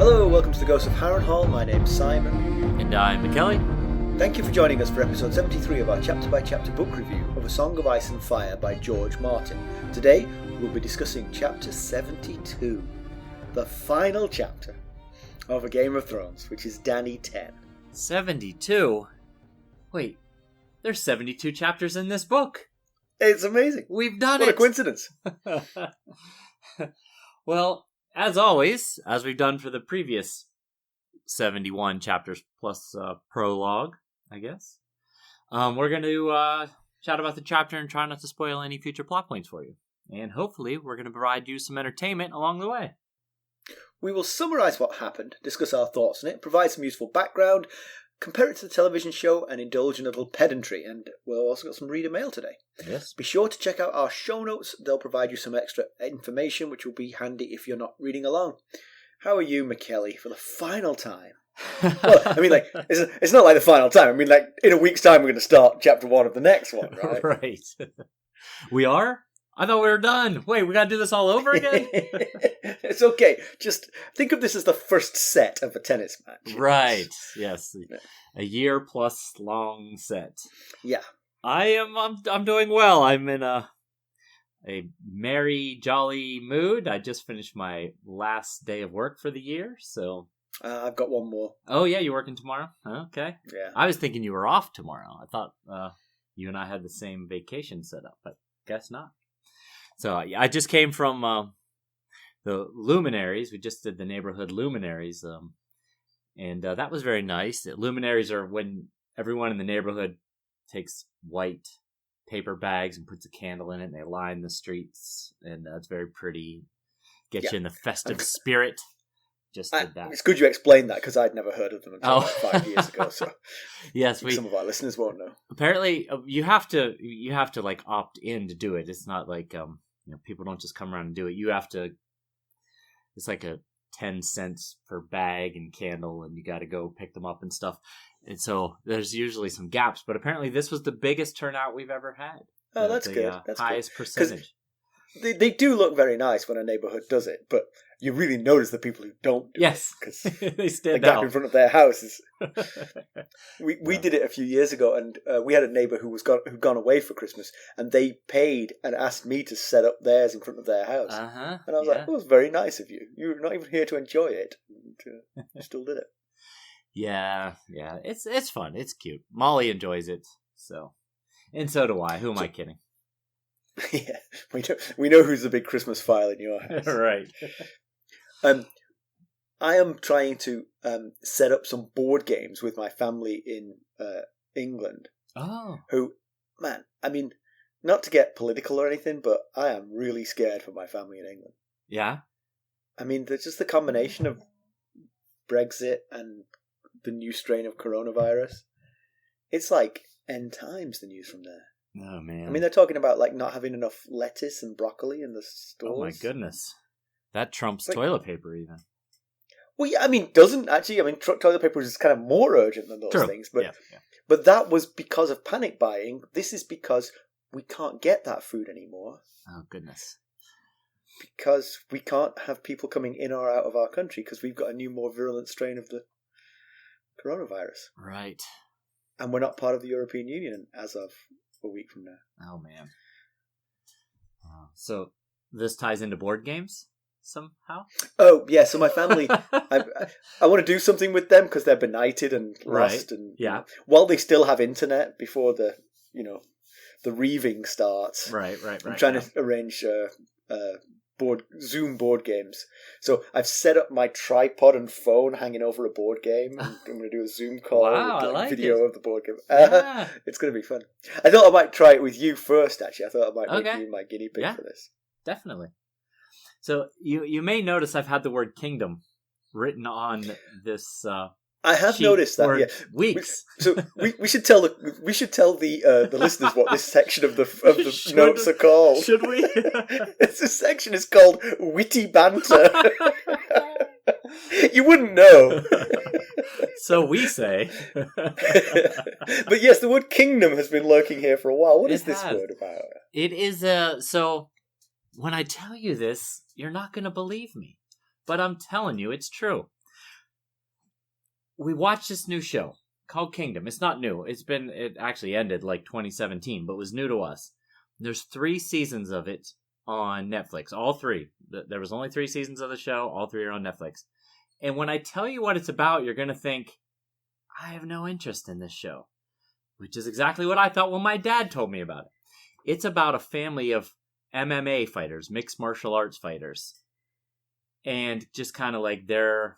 Hello, welcome to the Ghost of Harrenhal. My name's Simon. And I'm McKelly. Thank you for joining us for episode 73 of our chapter-by-chapter book review of A Song of Ice and Fire by George Martin. Today, we'll be discussing chapter 72, the final chapter of A Game of Thrones, which is Dany 10. 72? Wait, there's 72 chapters in this book. It's amazing. We've done What it. a coincidence. Well, as always, as we've done for the previous 71 chapters plus prologue, I guess, we're going to chat about the chapter and try not to spoil any future plot points for you. And hopefully we're going to provide you some entertainment along the way. We will summarise what happened, discuss our thoughts on it, provide some useful background, compare it to the television show, and indulge in a little pedantry. And we'll also got some reader mail today. Yes. Be sure to check out our show notes. They'll provide you some extra information, which will be handy if you're not reading along. How are you, McKelly, for the final time? Well, I mean, like, it's not like the final time. I mean, like, in a week's time, we're going to start chapter 1 of the next one, right? Right. We are? I thought we were done. Wait, we got to do this all over again? It's okay. Just think of this as the first set of a tennis match. Right. Yes. A year plus long set. Yeah. I'm doing well. I'm in a merry, jolly mood. I just finished my last day of work for the year, so... I've got one more. Oh, yeah, you're working tomorrow? Okay. Yeah. I was thinking you were off tomorrow. I thought you and I had the same vacation set up, but guess not. So I just came from the Luminaries. We just did the neighborhood Luminaries, and that was very nice. The Luminaries are when everyone in the neighborhood takes white paper bags and puts a candle in it, and they line the streets, and it's very pretty. Get you in the festive spirit. Just did that. It's good you explained that because I'd never heard of them until like 5 years ago. So yes, some of our listeners won't know. Apparently, you have to like opt in to do it. It's not like people don't just come around and do it. You have to. It's like a 10 cents per bag and candle, and you got to go pick them up and stuff. And so there's usually some gaps, but apparently this was the biggest turnout we've ever had. Oh, that's good. That's highest percentage. They do look very nice when a neighborhood does it, but you really notice the people who don't do it. Because they stand the gap out in front of their houses. We did it a few years ago, and we had a neighbor who'd gone away for Christmas, and they paid and asked me to set up theirs in front of their house. Uh-huh, and I was like, "It was very nice of you. You're not even here to enjoy it, and you still did it." Yeah, it's fun. It's cute. Molly enjoys it, and so do I. Who am I kidding? Yeah, we know who's the big Christmas file in your house. Right. I am trying to set up some board games with my family in England. Oh. Who, man, I mean, not to get political or anything, but I am really scared for my family in England. Yeah? I mean, there's just the combination of Brexit and the new strain of coronavirus. It's like end times, the news from there. Oh, man. I mean, they're talking about like not having enough lettuce and broccoli in the stores. Oh, my goodness. That trumps toilet paper, even. Well, yeah, I mean, doesn't actually. I mean, toilet paper is kind of more urgent than those things. But, but that was because of panic buying. This is because we can't get that food anymore. Oh, goodness. Because we can't have people coming in or out of our country because we've got a new, more virulent strain of the coronavirus. Right. And we're not part of the European Union as of a week from now. Oh, man. So this ties into board games somehow? Oh, yeah. So my family, I want to do something with them because they're benighted and lost. Right. And while they still have internet before the reaving starts. Right. I'm trying to arrange Zoom board games. So I've set up my tripod and phone hanging over a board game. And I'm going to do a Zoom call with video of the board game. It's going to be fun. I thought I might try it with you first, actually. I thought I might make you my guinea pig for this. Definitely. So you may notice I've had the word kingdom written on this I have noticed that. Yeah, weeks. We should tell the listeners what this section of the notes are called. Should we? This section is called witty banter. You wouldn't know. So we say. But yes, the word kingdom has been lurking here for a while. What is this word about? It is so when I tell you this, you're not going to believe me. But I'm telling you, it's true. we watched this new show called Kingdom. It's not new. It actually ended like 2017, but was new to us. There's 3 seasons of it on Netflix. All 3. There was only 3 seasons of the show. All 3 are on Netflix. And when I tell you what it's about, you're going to think, I have no interest in this show. Which is exactly what I thought when my dad told me about it. It's about a family of MMA fighters, mixed martial arts fighters. And just kind of like their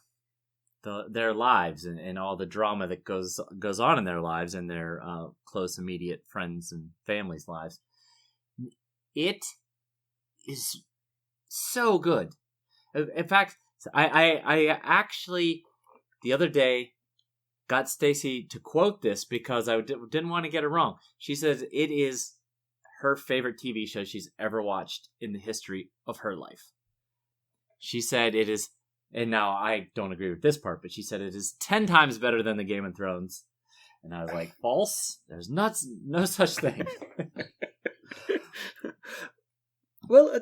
lives and all the drama that goes on in their lives and their close, immediate friends and families' lives. It is so good. In fact, I actually, the other day, got Stacy to quote this because I didn't want to get it wrong. She says it is her favorite TV show she's ever watched in the history of her life. She said it is, and now I don't agree with this part, but she said it is 10 times better than the Game of Thrones. And I was like, false? There's no such thing. Well,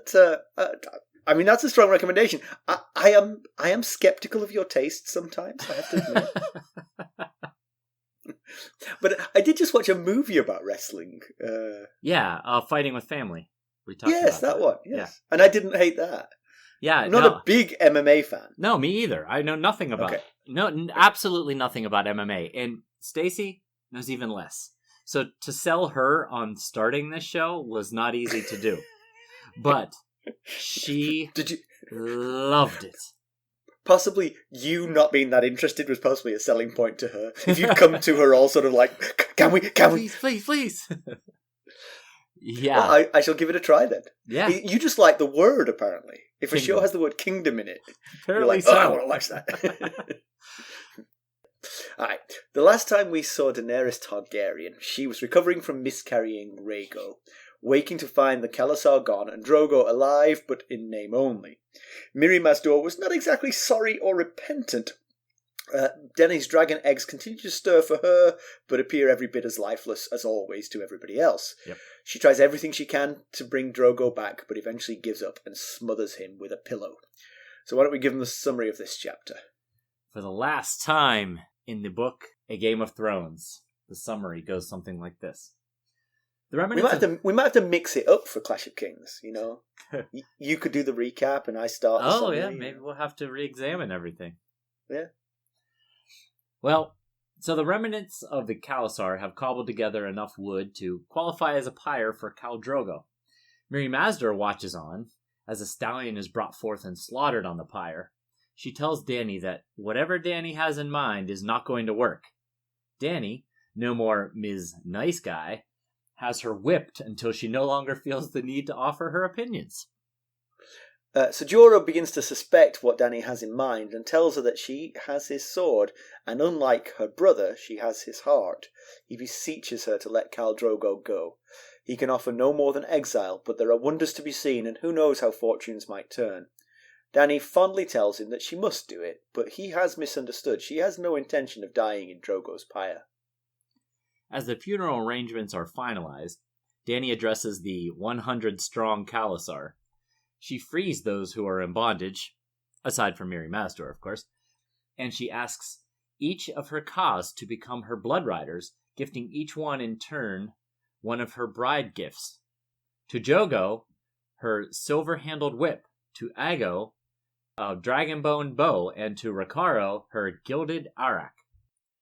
I mean, that's a strong recommendation. I am skeptical of your taste sometimes, I have to admit. But I did just watch a movie about wrestling. Fighting with Family. We talked yes, about that one. Yes, yeah. And I didn't hate that. Yeah, I'm not a big MMA fan. No, me either. I know nothing about it. No, absolutely nothing about MMA, and Stacy knows even less. So to sell her on starting this show was not easy to do, but she loved it. Possibly you not being that interested was possibly a selling point to her. If you'd come to her all sort of like, can we? Please. Yeah. Well, I shall give it a try then. Yeah. You just like the word, apparently. If Kingdom. a show has the word kingdom in it, Apparently you're like, so. I want to watch that. Alright. The last time we saw Daenerys Targaryen, she was recovering from miscarrying Rhaego, waking to find the khalasar gone and Drogo alive, but in name only. Mirri Maz Duur was not exactly sorry or repentant. Dany's dragon eggs continue to stir for her, but appear every bit as lifeless as always to everybody else. Yep. She tries everything she can to bring Drogo back, but eventually gives up and smothers him with a pillow. So why don't we give him the summary of this chapter? For the last time in the book, A Game of Thrones, the summary goes something like this. The we might have to mix it up for Clash of Kings, you know? You could do the recap and I start the summary. Yeah, maybe we'll have to re-examine everything. Yeah. Well, so the remnants of the khalasar have cobbled together enough wood to qualify as a pyre for Khal Drogo. Mirri Maz Duur watches on as a stallion is brought forth and slaughtered on the pyre. She tells Dany that whatever Dany has in mind is not going to work. Dany, no more Ms. Nice Guy, has her whipped until she no longer feels the need to offer her opinions. Ser Jorah begins to suspect what Dany has in mind and tells her that she has his sword, and unlike her brother, she has his heart. He beseeches her to let Khal Drogo go. He can offer no more than exile, but there are wonders to be seen, and who knows how fortunes might turn. Dany fondly tells him that she must do it, but he has misunderstood. She has no intention of dying in Drogo's pyre. As the funeral arrangements are finalized, Dany addresses the 100-strong khalasar. She frees those who are in bondage, aside from Mirri Maz Duur, of course, and she asks each of her khas to become her blood riders, gifting each one in turn one of her bride gifts. To Drogo, her silver-handled whip, to Ago, a dragon-bone bow, and to Rakaro, her gilded arak.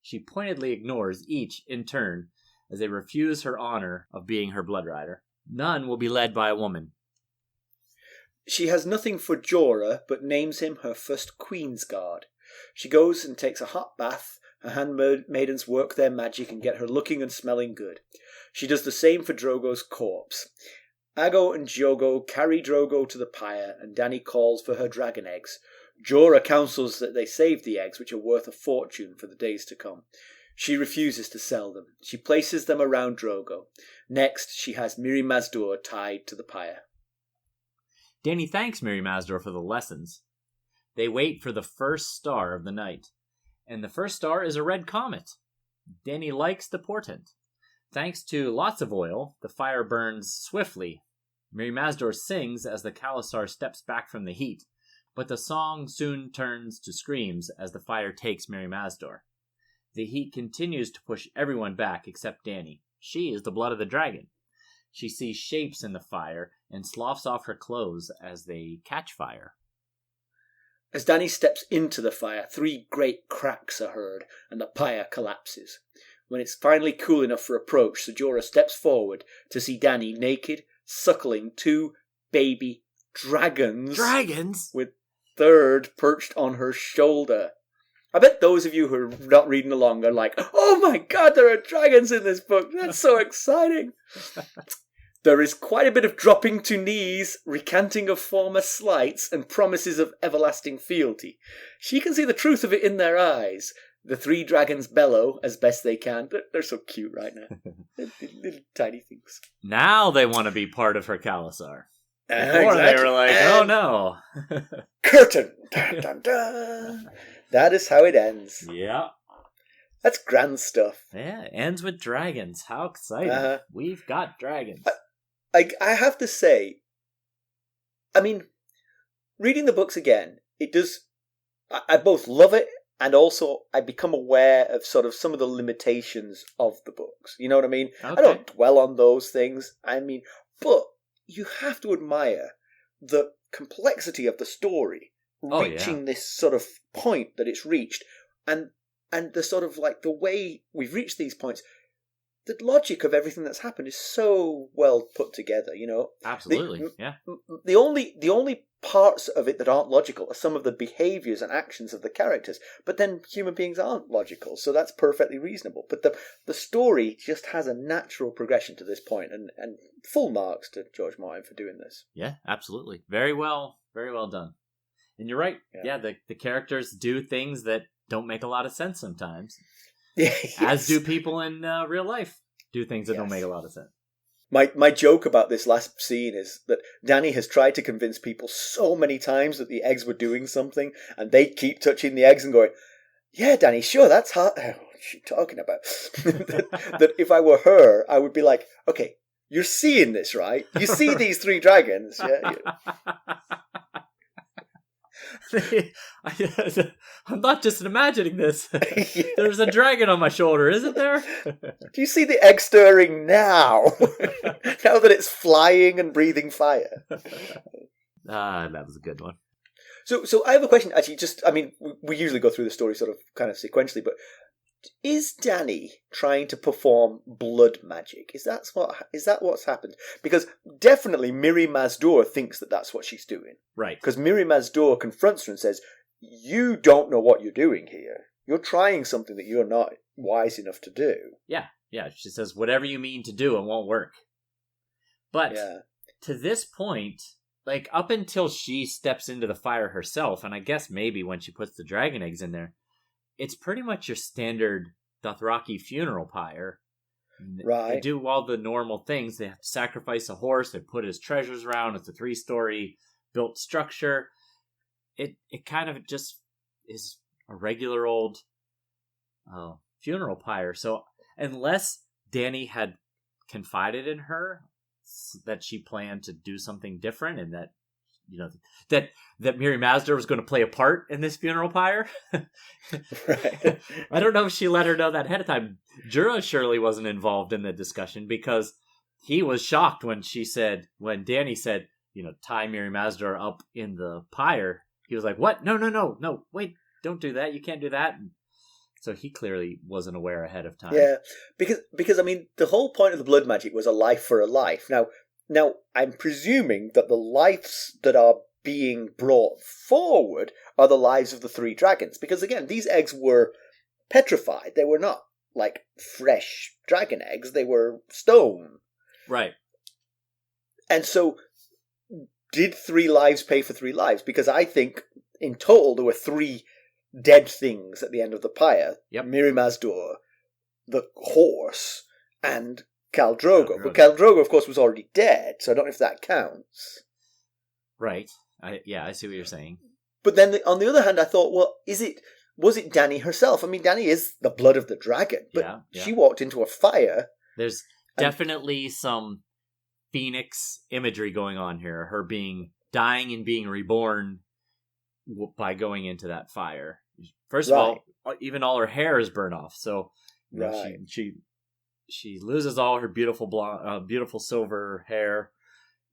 She pointedly ignores each in turn as they refuse her honor of being her blood rider. None will be led by a woman. She has nothing for Jorah, but names him her first Queen's Guard. She goes and takes a hot bath. Her handmaidens work their magic and get her looking and smelling good. She does the same for Drogo's corpse. Ago and Drogo carry Drogo to the pyre, and Dany calls for her dragon eggs. Jorah counsels that they save the eggs, which are worth a fortune for the days to come. She refuses to sell them. She places them around Drogo. Next, she has Mirri Maz Duur tied to the pyre. Dany thanks Mirri Maz Duur for the lessons. They wait for the first star of the night, and the first star is a red comet. Dany likes the portent. Thanks to lots of oil, the fire burns swiftly. Mirri Maz Duur sings as the khalasar steps back from the heat, but the song soon turns to screams as the fire takes Mirri Maz Duur. The heat continues to push everyone back except Dany. She is the blood of the dragon. She sees shapes in the fire and sloughs off her clothes as they catch fire. As Dany steps into the fire, 3 great cracks are heard, and the pyre collapses. When it's finally cool enough for approach, Ser Jorah steps forward to see Dany naked, suckling 2 baby dragons. Dragons? With 3rd perched on her shoulder. I bet those of you who are not reading along are like, oh my god, there are dragons in this book. That's so exciting. There is quite a bit of dropping to knees, recanting of former slights, and promises of everlasting fealty. She can see the truth of it in their eyes. The 3 dragons bellow as best they can. They're so cute right now. Little tiny things. Now they want to be part of her khalasar. Before Exactly. they were like, oh no. Curtain! Dun, dun, dun. That is how it ends. Yeah. That's grand stuff. Yeah, it ends with dragons. How exciting. We've got dragons. I have to say, I mean, reading the books again, it does, I both love it and also I become aware of sort of some of the limitations of the books. You know what I mean? Okay. I don't dwell on those things. I mean, but you have to admire the complexity of the story reaching this sort of point that it's reached, and the sort of like the way we've reached these points. The logic of everything that's happened is so well put together, you know. Absolutely, yeah. The only parts of it that aren't logical are some of the behaviours and actions of the characters. But then human beings aren't logical, so that's perfectly reasonable. But the story just has a natural progression to this point, and full marks to George Martin for doing this. Yeah, absolutely. Very well done. And you're right. Yeah, the characters do things that don't make a lot of sense sometimes. Yeah, as do people in real life do things that don't make a lot of sense. My joke about this last scene is that Dany has tried to convince people so many times that the eggs were doing something, and they keep touching the eggs and going, yeah, Dany, sure, that's hard. What's she talking about? that if I were her, I would be like, okay, you're seeing this, right? You see these 3 dragons. Yeah. I'm not just imagining this. There's a dragon on my shoulder, isn't there? Do you see the egg stirring now? Now that it's flying and breathing fire. That was a good one. So I have a question. Actually, we usually go through the story sort of kind of sequentially, but is Dany trying to perform blood magic? Is that what's happened? Because definitely Mirri Maz Duur thinks that that's what she's doing. Right. Because Mirri Maz Duur confronts her and says, you don't know what you're doing here. You're trying something that you're not wise enough to do. Yeah. She says, whatever you mean to do, it won't work. But to this point, like up until she steps into the fire herself, and I guess maybe when she puts the dragon eggs in there, it's pretty much your standard Dothraki funeral pyre. Right. They do all the normal things. They have to sacrifice a horse. They put his treasures around. It's a 3-story built structure. It kind of just is a regular old funeral pyre. So unless Dany had confided in her that she planned to do something different and that, you know, that Mirri Maz Duur was going to play a part in this funeral pyre. Right. I don't know if she let her know that ahead of time. Jorah surely wasn't involved in the discussion because he was shocked when when Dany said, you know, tie Mirri Maz Duur up in the pyre. He was like, what? No, wait, don't do that. You can't do that. And so he clearly wasn't aware ahead of time. Yeah, because I mean, the whole point of the blood magic was a life for a life. Now, I'm presuming that the lives that are being brought forward are the lives of the 3 dragons. Because again, these eggs were petrified. They were not like fresh dragon eggs. They were stone. Right. And so, did 3 lives pay for 3 lives? Because I think in total there were 3 dead things at the end of the pyre. Yep. Mirri Maz Duur, the horse, and Khal Drogo. But Khal Drogo, of course, was already dead, so I don't know if that counts. Right. I see what you're saying. But then, on the other hand, I thought, well, was it Dany herself? I mean, Dany is the blood of the dragon, but she walked into a fire. There's definitely some Phoenix imagery going on here. Her dying and being reborn by going into that fire. First of all, even all her hair is burnt off. So Right. she loses all her beautiful beautiful silver hair,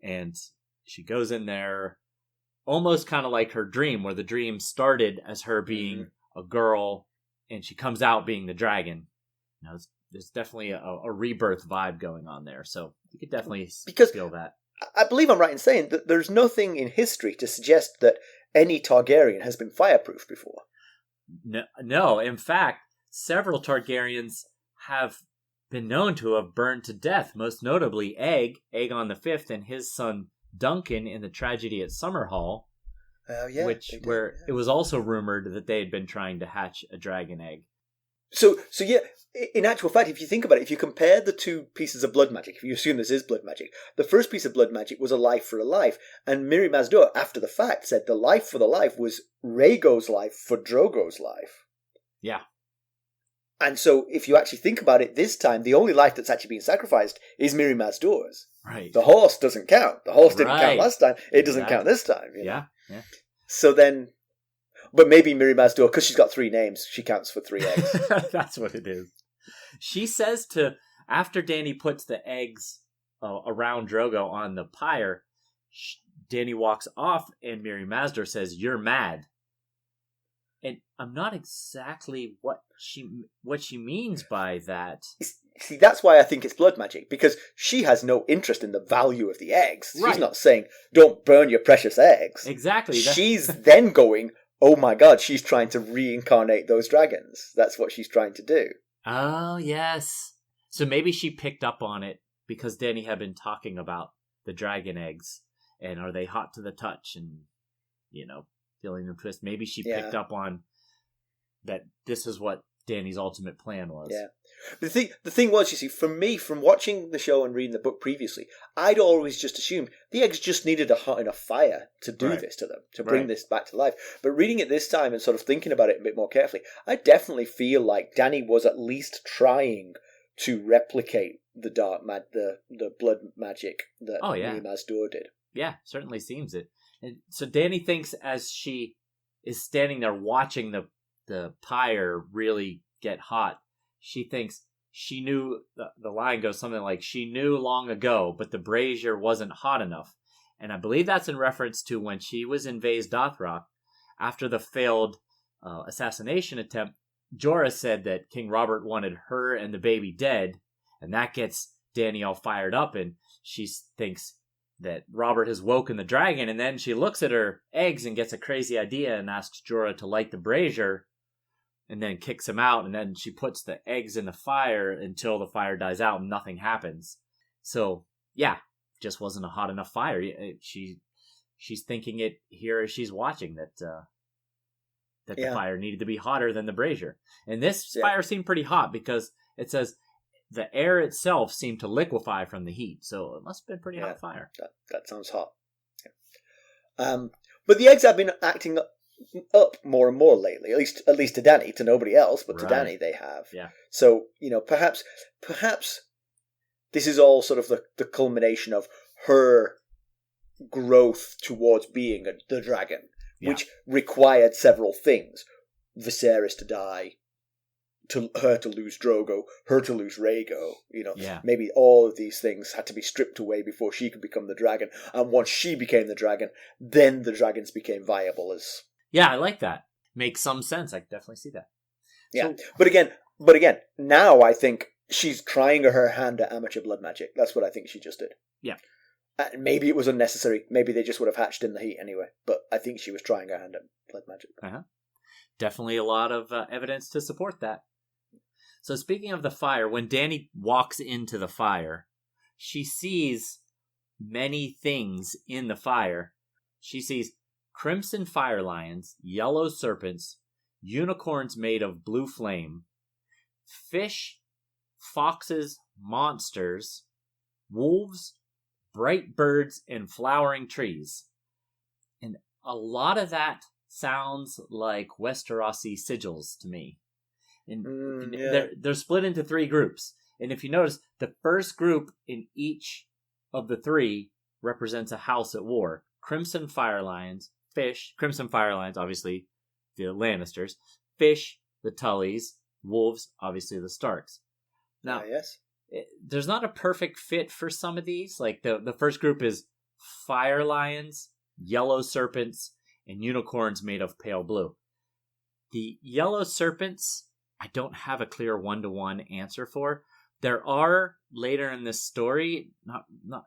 and she goes in there almost kind of like her dream, where the dream started as her being a girl, and she comes out being the dragon. There's definitely a rebirth vibe going on there, so you could definitely feel that. I believe I'm right in saying that there's nothing in history to suggest that any Targaryen has been fireproof before. No, in fact, several Targaryens have been known to have burned to death, most notably Aegon V and his son Duncan in the tragedy at Summerhall, where it was also rumored that they had been trying to hatch a dragon egg. So yeah, in actual fact, if you think about it, if you compare the two pieces of blood magic, if you assume this is blood magic, the first piece of blood magic was a life for a life, and Mirri Maz Duur, after the fact, said the life for the life was Rhaego's life for Drogo's life. Yeah. And so, if you actually think about it, this time, the only life that's actually being sacrificed is Mirri Maz Duur's. Right. The horse doesn't count. The horse didn't count last time. It doesn't count this time. Yeah. So then... But maybe Mirri Maz Duur, because she's got 3 names, she counts for 3 eggs. That's what it is. She says after Dany puts the eggs around Drogo on the pyre, Dany walks off and Mirri Maz Duur says, "You're mad." And I'm not exactly what she means by that. See, that's why I think it's blood magic, because she has no interest in the value of the eggs. Right. She's not saying, don't burn your precious eggs. Exactly. She's then going... Oh my god, she's trying to reincarnate those dragons. That's what she's trying to do. Oh, yes. So maybe she picked up on it because Dany had been talking about the dragon eggs. And are they hot to the touch? And, feeling them twist. Maybe she picked up on that this is what Dany's ultimate plan was. Yeah. The thing was, you see, for me, from watching the show and reading the book previously, I'd always just assumed the eggs just needed a hot enough fire to do this to them, to bring this back to life. But reading it this time and sort of thinking about it a bit more carefully, I definitely feel like Dany was at least trying to replicate the the blood magic that Mirri Maz Duur did. Yeah, certainly seems it. And so Dany thinks as she is standing there watching the pyre really get hot, she thinks she knew, the line goes something like, she knew long ago, but the brazier wasn't hot enough. And I believe that's in reference to when she was in Vaes Dothrak, after the failed assassination attempt, Jorah said that King Robert wanted her and the baby dead, and that gets Dany all fired up, and she thinks that Robert has woken the dragon, and then she looks at her eggs and gets a crazy idea and asks Jorah to light the brazier, and then kicks him out, and then she puts the eggs in the fire until the fire dies out and nothing happens. So, yeah, just wasn't a hot enough fire. She's thinking it here as she's watching that the fire needed to be hotter than the brazier. And this fire seemed pretty hot because it says the air itself seemed to liquefy from the heat. So it must have been pretty hot fire. That sounds hot. Yeah. But the eggs have been acting up more and more lately, at least to Dany, to nobody else, but to Dany they have. Yeah. So, perhaps this is all sort of the culmination of her growth towards being the dragon, which required several things. Viserys to die, her to lose Drogo, her to lose Rhaego. Maybe all of these things had to be stripped away before she could become the dragon. And once she became the dragon, then the dragons became viable as... Yeah, I like that. Makes some sense. I can definitely see that. Yeah, so, but again, now I think she's trying her hand at amateur blood magic. That's what I think she just did. Yeah. Maybe it was unnecessary. Maybe they just would have hatched in the heat anyway. But I think she was trying her hand at blood magic. Definitely a lot of evidence to support that. So speaking of the fire, when Dany walks into the fire, she sees many things in the fire. She sees crimson fire lions, yellow serpents, unicorns made of blue flame, fish, foxes, monsters, wolves, bright birds, and flowering trees. And a lot of that sounds like Westerosi sigils to me. And they're split into 3 groups. And if you notice, the first group in each of the 3 represents a house at war. Crimson fire lions, fish, crimson fire lions, obviously the Lannisters, fish, the Tullys, wolves, obviously the Starks. Now, yes. There's not a perfect fit for some of these. Like the first group is fire lions, yellow serpents, and unicorns made of pale blue. The yellow serpents, I don't have a clear one-to-one answer for. There are later in this story, not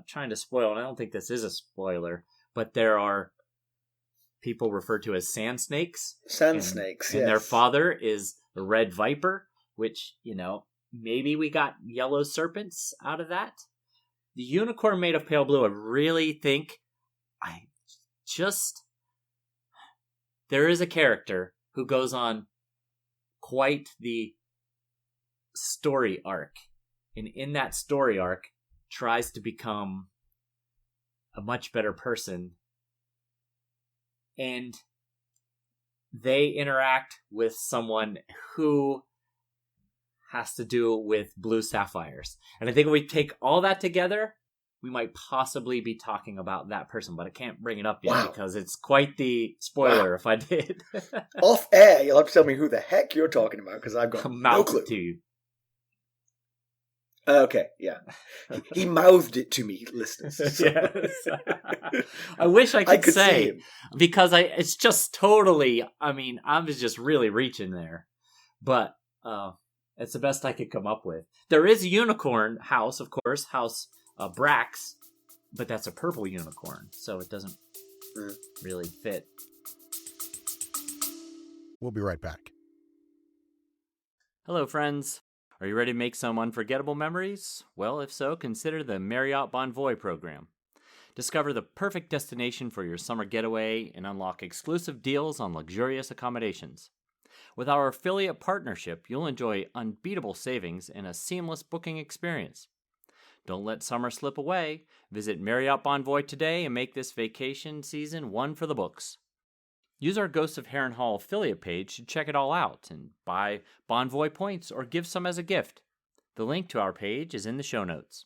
trying to spoil, and I don't think this is a spoiler, but there are people referred to as sand snakes. Sand snakes, yes. And their father is the red viper, which, maybe we got yellow serpents out of that. The unicorn made of pale blue, I really think there is a character who goes on quite the story arc. And in that story arc, tries to become a much better person. And they interact with someone who has to do with blue sapphires. And I think if we take all that together, we might possibly be talking about that person, but I can't bring it up yet because it's quite the spoiler if I did. Off air, you'll have to tell me who the heck you're talking about because I've got no clue. To you. Okay, yeah. He mouthed it to me, listeners. So. Yes. I wish I could say, because it's just totally, I was just really reaching there. But it's the best I could come up with. There is a unicorn house, of course, House Brax, but that's a purple unicorn, so it doesn't really fit. We'll be right back. Hello, friends. Are you ready to make some unforgettable memories? Well, if so, consider the Marriott Bonvoy program. Discover the perfect destination for your summer getaway and unlock exclusive deals on luxurious accommodations. With our affiliate partnership, you'll enjoy unbeatable savings and a seamless booking experience. Don't let summer slip away. Visit Marriott Bonvoy today and make this vacation season one for the books. Use our Ghosts of Harrenhal affiliate page to check it all out and buy Bonvoy points or give some as a gift. The link to our page is in the show notes.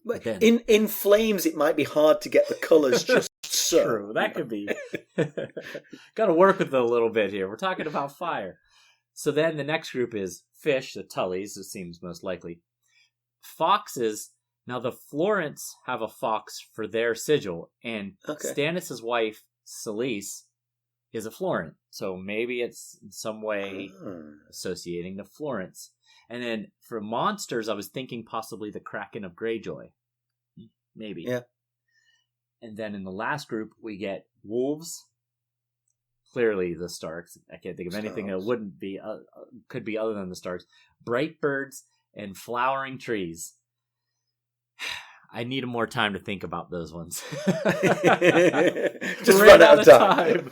But in flames, it might be hard to get the colours just so. True, that could be. Got to work with it a little bit here. We're talking about fire. So then the next group is fish, the Tullys, it seems most likely. Foxes. Now, the Florents have a fox for their sigil, and Stannis' wife, Selyse, is a Florent. So maybe it's in some way associating the Florents. And then for monsters, I was thinking possibly the Kraken of Greyjoy. Maybe. Yeah. And then in the last group, we get wolves. Clearly the Starks. I can't think of anything that wouldn't be, could be other than the Starks. Bright birds and flowering trees. I need more time to think about those ones. Just run out of time.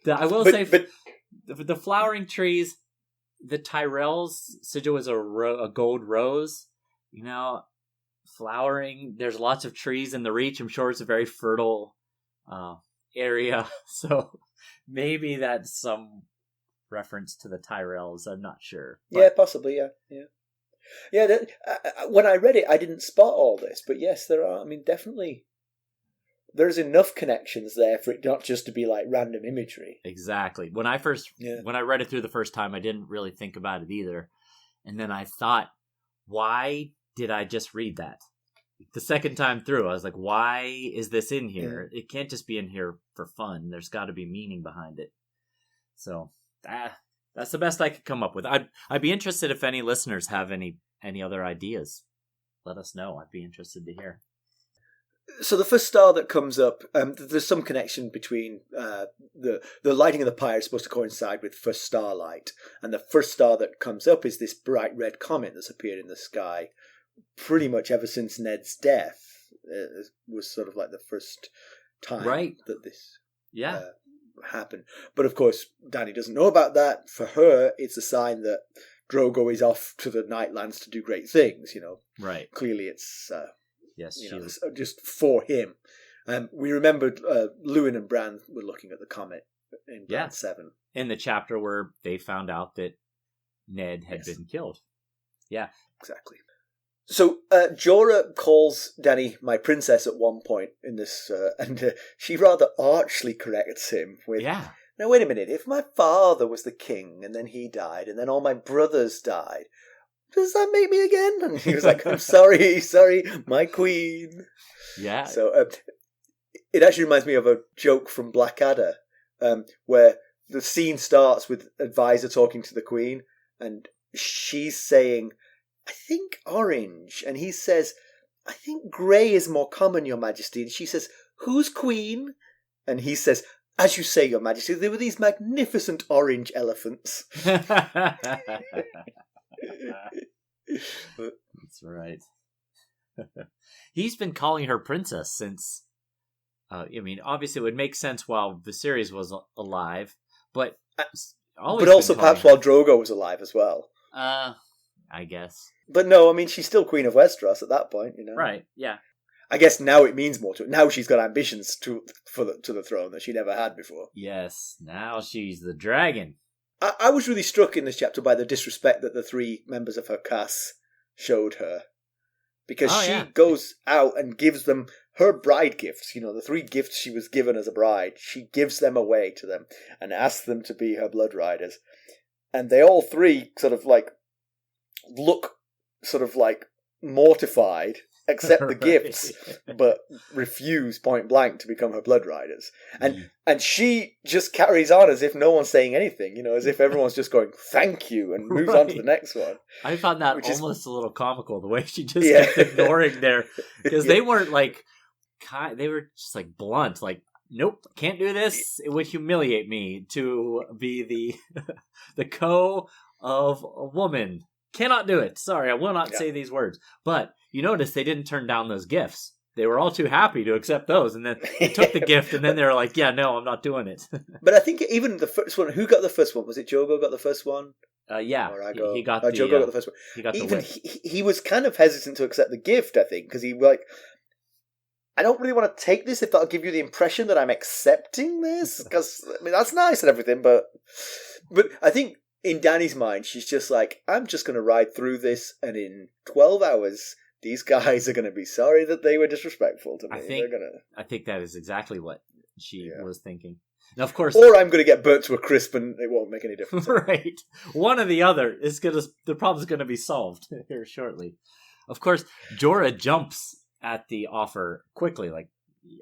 I will say, the flowering trees, the Tyrell's sigil is a gold rose. Flowering. There's lots of trees in the Reach. I'm sure it's a very fertile area. So maybe that's some reference to the Tyrells. I'm not sure. But... Yeah, possibly. Yeah. Yeah, when I read it, I didn't spot all this, but yes, there are. Definitely, there's enough connections there for it not just to be like random imagery. Exactly. When I read it through the first time, I didn't really think about it either, and then I thought, why did I just read that? The second time through, I was like, why is this in here? It can't just be in here for fun. There's got to be meaning behind it. So that's the best I could come up with. I'd be interested if any listeners have any other ideas. Let us know. I'd be interested to hear. So the first star that comes up, there's some connection between the lighting of the pyre is supposed to coincide with first starlight, and the first star that comes up is this bright red comet that's appeared in the sky pretty much ever since Ned's death. It was sort of like the first time that this happen. But of course, Dany doesn't know about that. For her, it's a sign that Drogo is off to the Nightlands to do great things. Right. Clearly, it's yes, just for him. We remembered Lewin and Bran were looking at the comet in Bran 7 in the chapter where they found out that Ned had been killed. Yeah, exactly. So Jorah calls Dany my princess at one point in this, and she rather archly corrects him with, Yeah. "Now wait a minute, if my father was the king and then he died and then all my brothers died, does that make me again?" And he was like, "I'm sorry, my queen." Yeah. So it actually reminds me of a joke from Blackadder, where the scene starts with Advisor talking to the queen, and she's saying, "I think orange," and he says, "I think grey is more common, Your Majesty." And she says, "Who's queen?" And he says, "As you say, Your Majesty, there were these magnificent orange elephants." That's right. He's been calling her princess since. I mean, obviously, it would make sense while Viserys was alive, but also perhaps while Drogo was alive as well. I guess. But no, I mean, she's still Queen of Westeros at that point, you know. Right? Yeah. I guess now it means more to it. Now she's got ambitions to the throne that she never had before. Yes. Now she's the dragon. I was really struck in this chapter by the disrespect that the three members of her khas showed her. Because she goes out and gives them her bride gifts. You know, the 3 gifts she was given as a bride. She gives them away to them and asks them to be her blood riders. And they all 3 sort of like look sort of like mortified, accept the gifts, but refuse point blank to become her blood riders. And she just carries on as if no one's saying anything, you know, as if everyone's just going, "Thank you," and moves on to the next one. I found that almost a little comical, the way she just kept ignoring their, because they weren't like, they were just like blunt, like, "Nope, can't do this. It would humiliate me to be the of a woman. Cannot do it. Sorry, I will not say these words." But you notice they didn't turn down those gifts. They were all too happy to accept those, and then they took the gift, and then they were like, "Yeah, no, I'm not doing it." But I think even the first one, who got the first one? Was it Drogo got the first one? Yeah, he got Drogo got the first one. He got even the he was kind of hesitant to accept the gift, I think, because he was like, "I don't really want to take this if that'll give you the impression that I'm accepting this." Because I mean, that's nice and everything, but I think in Dany's mind, she's just like, "I'm just going to ride through this, and in 12 hours, these guys are going to be sorry that they were disrespectful to me." I think that is exactly what she was thinking. Now, of course, or I'm going to get burnt to a crisp, and it won't make any difference. Right, one or the other is the problem's going to be solved here shortly. Of course, Jorah jumps at the offer quickly, like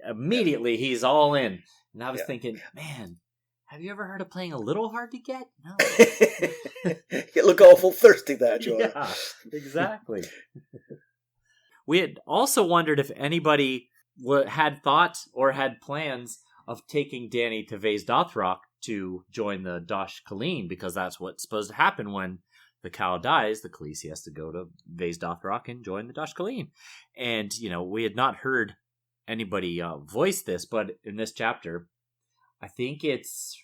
immediately. He's all in, and I was thinking, man. Have you ever heard of playing a little hard to get? No. You look awful thirsty there, Jorah. Yeah, exactly. We had also wondered if anybody had thought or had plans of taking Dany to Vaes Dothrak to join the Dosh Khaleen, because that's what's supposed to happen when the Khal dies. The Khaleesi has to go to Vaes Dothrak and join the Dosh Khaleen. And, you know, we had not heard anybody voice this, but in this chapter, I think it's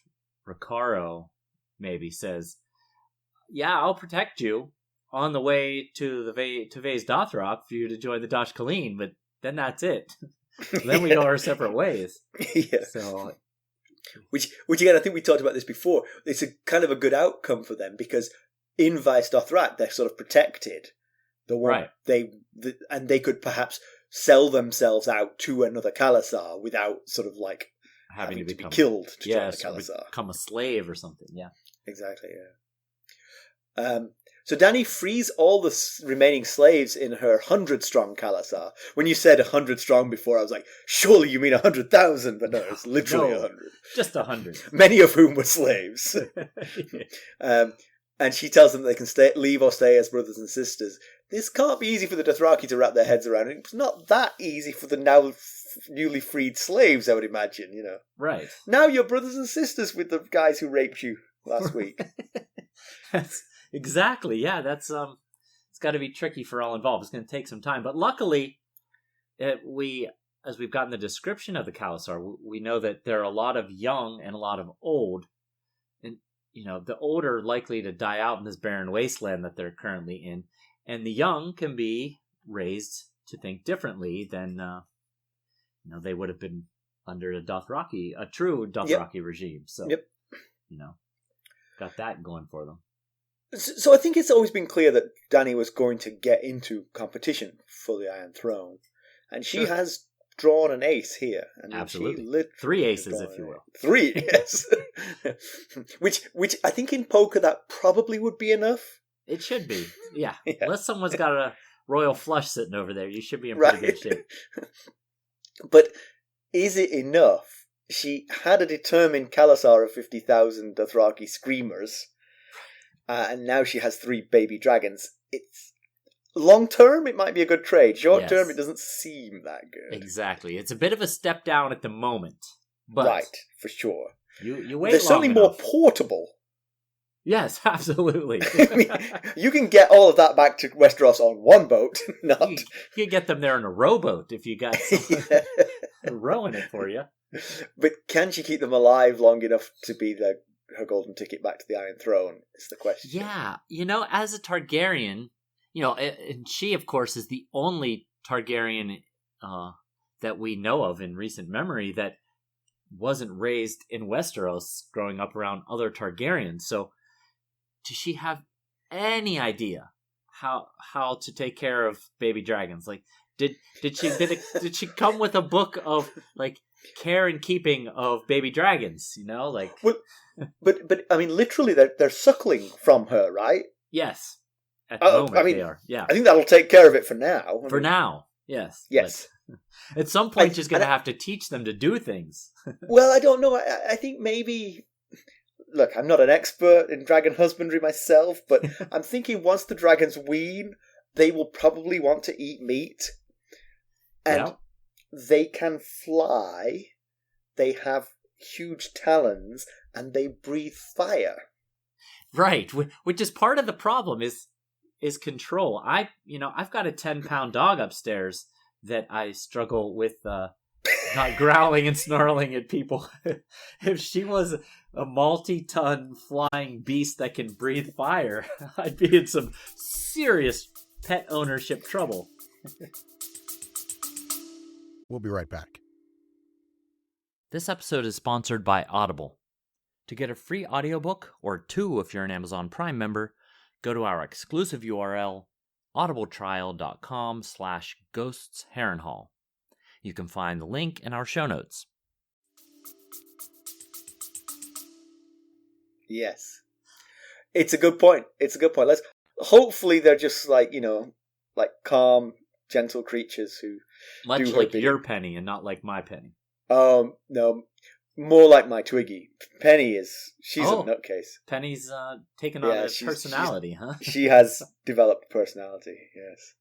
Ricaro maybe says, "Yeah, I'll protect you on the way to Vaes Dothrak for you to join the Dosh Khaleen," but then that's it. Then we go our separate ways. Yeah. So, which again, I think we talked about this before. It's a kind of a good outcome for them, because in Vaes Dothrak they're sort of protected. And they could perhaps sell themselves out to another khalasar without sort of like having to be killed to join the khalasar. Become a slave or something. Yeah, exactly. Yeah. So Dany frees all the remaining slaves in her 100-strong khalasar. When you said 100 strong before, I was like, surely you mean 100,000, but no, it's literally 100. Just 100. Many of whom were slaves. And she tells them they can leave or stay as brothers and sisters. This can't be easy for the Dothraki to wrap their heads around. It's not that easy for the now newly freed slaves, I would imagine, you know. Right. Now you're brothers and sisters with the guys who raped you last week. Exactly, yeah. That's it's got to be tricky for all involved. It's going to take some time, but luckily, as we've gotten the description of the khalasar, we know that there are a lot of young and a lot of old, and you know the old are likely to die out in this barren wasteland that they're currently in, and the young can be raised to think differently than they would have been under a true Dothraki regime. So, got that going for them. So I think it's always been clear that Dany was going to get into competition for the Iron Throne, and she has drawn an ace here. I mean, Absolutely. 3 aces, if you will. 3, yes. which I think in poker that probably would be enough. It should be, yeah. Unless someone's got a royal flush sitting over there, you should be in pretty good shape. But is it enough? She had a determined khalasar of 50,000 Dothraki screamers, and now she has 3 baby dragons. It's long term, it might be a good trade. Short term, it doesn't seem that good. Exactly. It's a bit of a step down at the moment. But right, for sure. You wait. They're certainly more portable. Yes, absolutely. I mean, you can get all of that back to Westeros on one boat. You can get them there in a rowboat if you got someone rowing it for you. But can she keep them alive long enough to be her golden ticket back to the Iron Throne is the question. Yeah, as a Targaryen, and she, of course, is the only Targaryen that we know of in recent memory that wasn't raised in Westeros growing up around other Targaryens. So does she have any idea how to take care of baby dragons? Like, did she come with a book of like care and keeping of baby dragons? Well, but I mean, literally, they're suckling from her, right? Yes, at the moment they are. Yeah, I think that'll take care of it for now. Now, yes, yes. But at some point, she's going to have to teach them to do things. Well, I don't know. I think maybe. Look, I'm not an expert in dragon husbandry myself, but I'm thinking once the dragons wean, they will probably want to eat meat. And they can fly, they have huge talons, and they breathe fire. Right, which is part of the problem is control. I've got a 10-pound dog upstairs that I struggle with not growling and snarling at people. If she was a multi-ton flying beast that can breathe fire, I'd be in some serious pet ownership trouble. We'll be right back. This episode is sponsored by Audible. To get a free audiobook, or 2 if you're an Amazon Prime member, go to our exclusive URL, audibletrial.com/ghostsharrenhal. You can find the link in our show notes. Yes. It's a good point. Hopefully they're just like calm, gentle creatures who much like your Penny and not like my Penny. No, more like my Twiggy. She's a nutcase. Penny's taken on a personality, huh? She has developed personality, yes.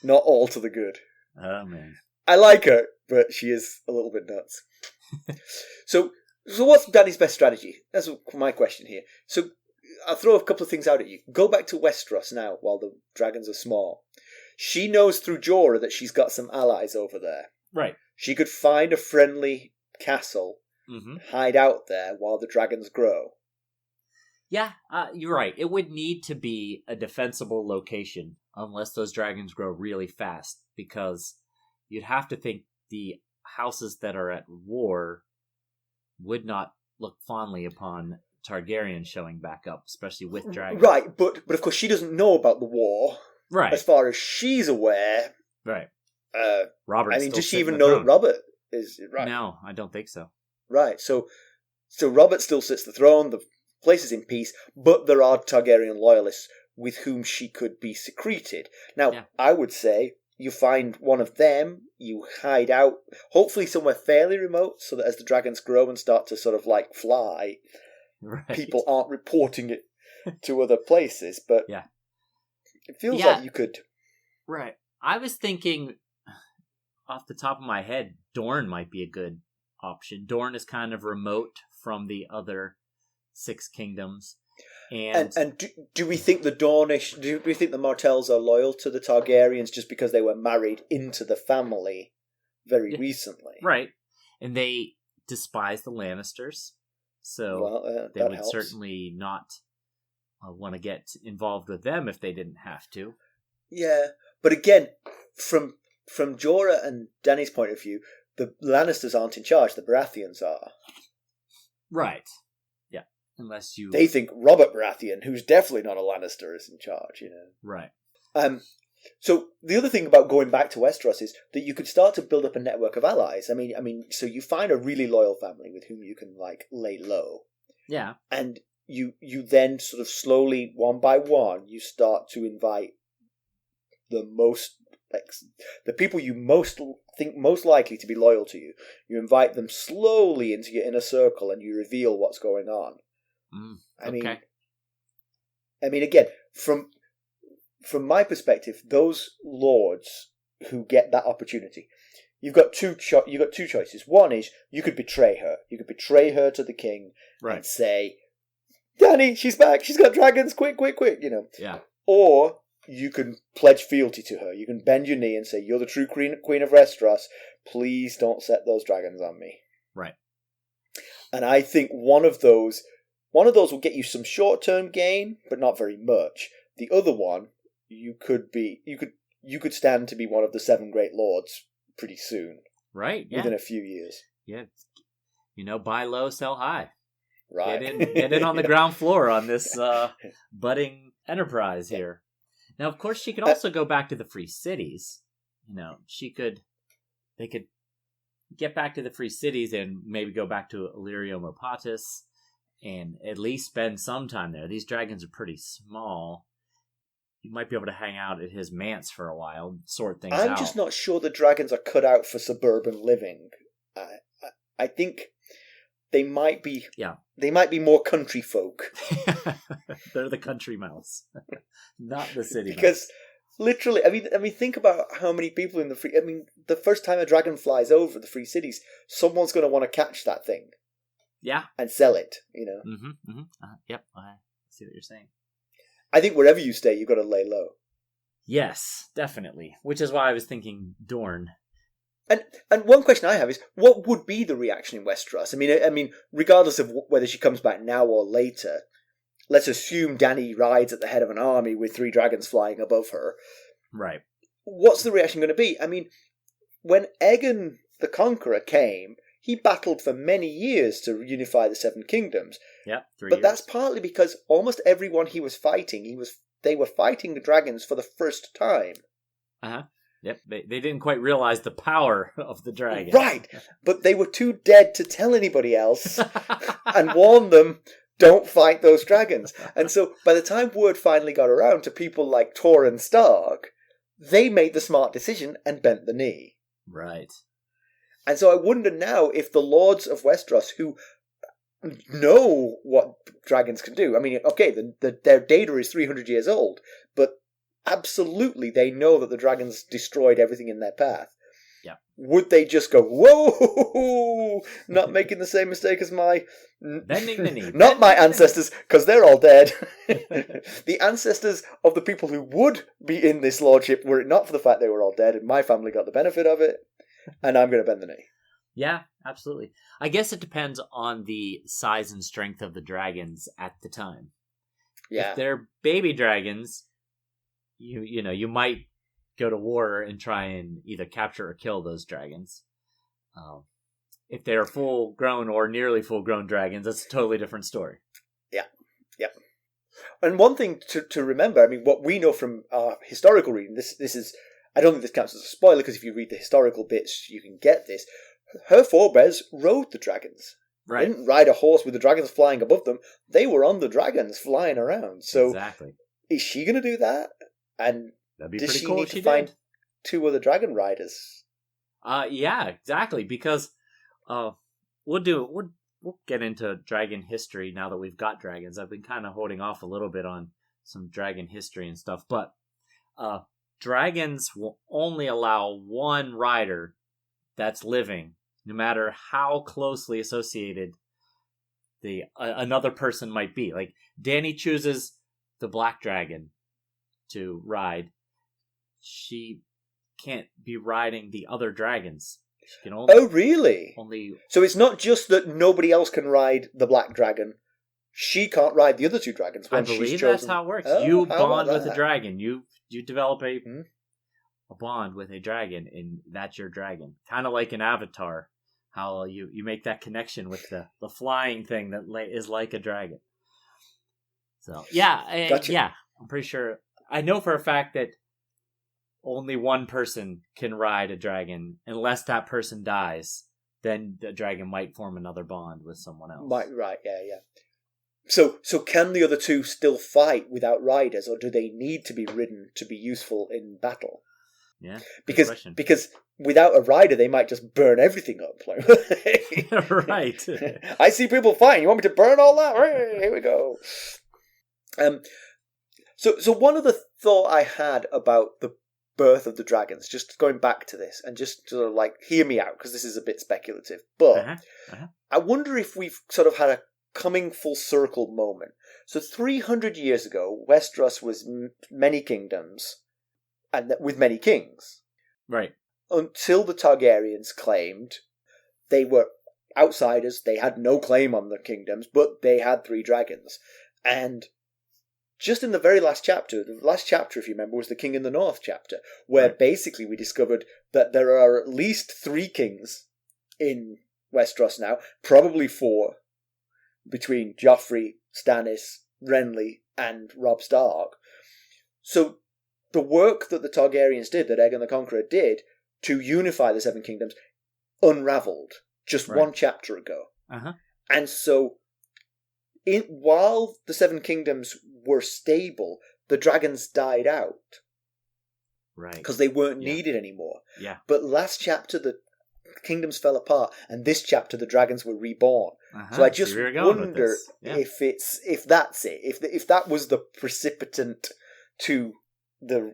Not all to the good. Oh, man. I like her, but she is a little bit nuts. So what's Dany's best strategy? That's my question here. So I'll throw a couple of things out at you. Go back to Westeros now while the dragons are small. She knows through Jorah that she's got some allies over there. Right. She could find a friendly castle, hide out there while the dragons grow. Yeah, you're right. It would need to be a defensible location unless those dragons grow really fast, because you'd have to think the houses that are at war would not look fondly upon Targaryen showing back up, especially with dragons. Right, but of course she doesn't know about the war. Right. As far as she's aware. Right. Robert. I mean, does she even know that Robert is right? No, I don't think so. Right. So Robert still sits the throne. The place is in peace, but there are Targaryen loyalists with whom she could be secreted. Now, I would say you find one of them, you hide out, hopefully somewhere fairly remote, so that as the dragons grow and start to sort of like fly, people aren't reporting it to other places. But it feels like you could. Right. I was thinking, off the top of my head, Dorne might be a good option. Dorne is kind of remote from the other 6 kingdoms. And do we think the Martells are loyal to the Targaryens just because they were married into the family very recently? Right. And they despise the Lannisters. So they would certainly not want to get involved with them if they didn't have to. Yeah. But again, from Jorah and Dany's point of view, the Lannisters aren't in charge. The Baratheons are. Right. Unless you... They think Robert Baratheon, who's definitely not a Lannister, is in charge, Right. So the other thing about going back to Westeros is that you could start to build up a network of allies. I mean, so you find a really loyal family with whom you can lay low. Yeah. And you then sort of slowly, one by one, you start to invite the people you think most likely to be loyal to you. You invite them slowly into your inner circle, and you reveal what's going on. Okay. I mean, again, from my perspective, those lords who get that opportunity, you've got two choices. One is you could betray her. You could betray her to the king and say, "Dany, she's back. She's got dragons. Quick, quick, quick!" Yeah. Or you can pledge fealty to her. You can bend your knee and say, "You're the true queen of Westeros. Please don't set those dragons on me." Right. And I think one of those will get you some short-term gain, but not very much. The other one, you could stand to be one of the 7 great lords pretty soon. Right. Yeah. Within a few years. Yeah. Buy low, sell high. Right. Get in on the ground floor on this budding enterprise here. Now, of course, she could also go back to the Free Cities. They could get back to the Free Cities and maybe go back to Illyrio Mopatis and at least spend some time there. These dragons are pretty small. You might be able to hang out at his manse for a while, sort things out. I'm just not sure the dragons are cut out for suburban living. I think they might be. Yeah. They might be more country folk. They're the country mouse, not the city because mouse. Literally, I mean, think about how many people in the free. I mean, the first time a dragon flies over the Free Cities, someone's going to want to catch that thing. Yeah. And sell it. Yep. I see what you're saying. I think wherever you stay, you've got to lay low. Yes, definitely. Which is why I was thinking Dorne. And one question I have is, what would be the reaction in Westeros? I mean, regardless of whether she comes back now or later, let's assume Dany rides at the head of an army with 3 dragons flying above her. Right. What's the reaction going to be? I mean, when Aegon the Conqueror came, he battled for many years to unify the 7 kingdoms. Yeah, 3 But years. that's partly because almost everyone he was fighting, they were fighting the dragons for the first time. Uh-huh. Yep, they didn't quite realize the power of the dragon. Right, but they were too dead to tell anybody else and warn them, don't fight those dragons. And so by the time word finally got around to people like Torrhen Stark, they made the smart decision and bent the knee. Right. And so I wonder now if the lords of Westeros who know what dragons can do, I mean, okay, their data is 300 years old, but absolutely they know that the dragons destroyed everything in their path. Yeah. Would they just go, whoa, not making the same mistake as my... Bending the knee. Not my ancestors, because they're all dead. The ancestors of the people who would be in this lordship, were it not for the fact they were all dead, and my family got the benefit of it, and I'm going to bend the knee. Yeah, absolutely. I guess it depends on the size and strength of the dragons at the time. Yeah. If they're baby dragons, you might go to war and try and either capture or kill those dragons. If they are full-grown or nearly full-grown dragons, that's a totally different story. Yeah. And one thing to remember, I mean, what we know from our historical reading, this is, I don't think this counts as a spoiler, because if you read the historical bits, you can get this. Her forebears rode the dragons. Right. They didn't ride a horse with the dragons flying above them. They were on the dragons flying around. So exactly. Is she going to do that? And that'd be does pretty she cool need if she to find did. 2 other dragon riders? Yeah, exactly. Because we'll get into dragon history now that we've got dragons. I've been kind of holding off a little bit on some dragon history and stuff, but dragons will only allow 1 rider that's living, no matter how closely associated another person might be. Like Dany chooses the black dragon to ride. She can't be riding the other dragons. She can only. Oh, really? Only. So it's not just that nobody else can ride the black dragon. She can't ride the other 2 dragons. I believe that's how it works. Oh, you bond with a dragon. You develop a bond with a dragon, and that's your dragon. Kind of like an avatar. How you make that connection with the flying thing that is like a dragon. So yeah, Gotcha. yeah, I'm pretty sure. I know for a fact that only one person can ride a dragon, unless that person dies. Then the dragon might form another bond with someone else. Right, yeah. So can the other two still fight without riders, or do they need to be ridden to be useful in battle? Yeah, because without a rider, they might just burn everything up. Right. I see people fighting. You want me to burn all that? Right, here we go. So one of the thought I had about the birth of the dragons, just going back to this, and just sort of like hear me out because this is a bit speculative, but I wonder if we've sort of had a coming full circle moment. So 300 years ago, Westeros was many kingdoms, and with many kings. Right. Until the Targaryens claimed they were outsiders, they had no claim on the kingdoms, but they had 3 dragons. And just in the very last chapter, if you remember, was the King in the North chapter, where basically we discovered that there are at least 3 kings in Westeros now, probably 4, between Joffrey, Stannis, Renly, and Robb Stark. So the work that the Targaryens did, that Aegon the Conqueror did, to unify the 7 kingdoms, unravelled just one chapter ago. And so, while the 7 kingdoms were stable, the dragons died out. Right. Because they weren't needed anymore. Yeah. But last chapter, the kingdoms fell apart, and this chapter, the dragons were reborn. So I just wonder if that's it. If that was the precipitant to the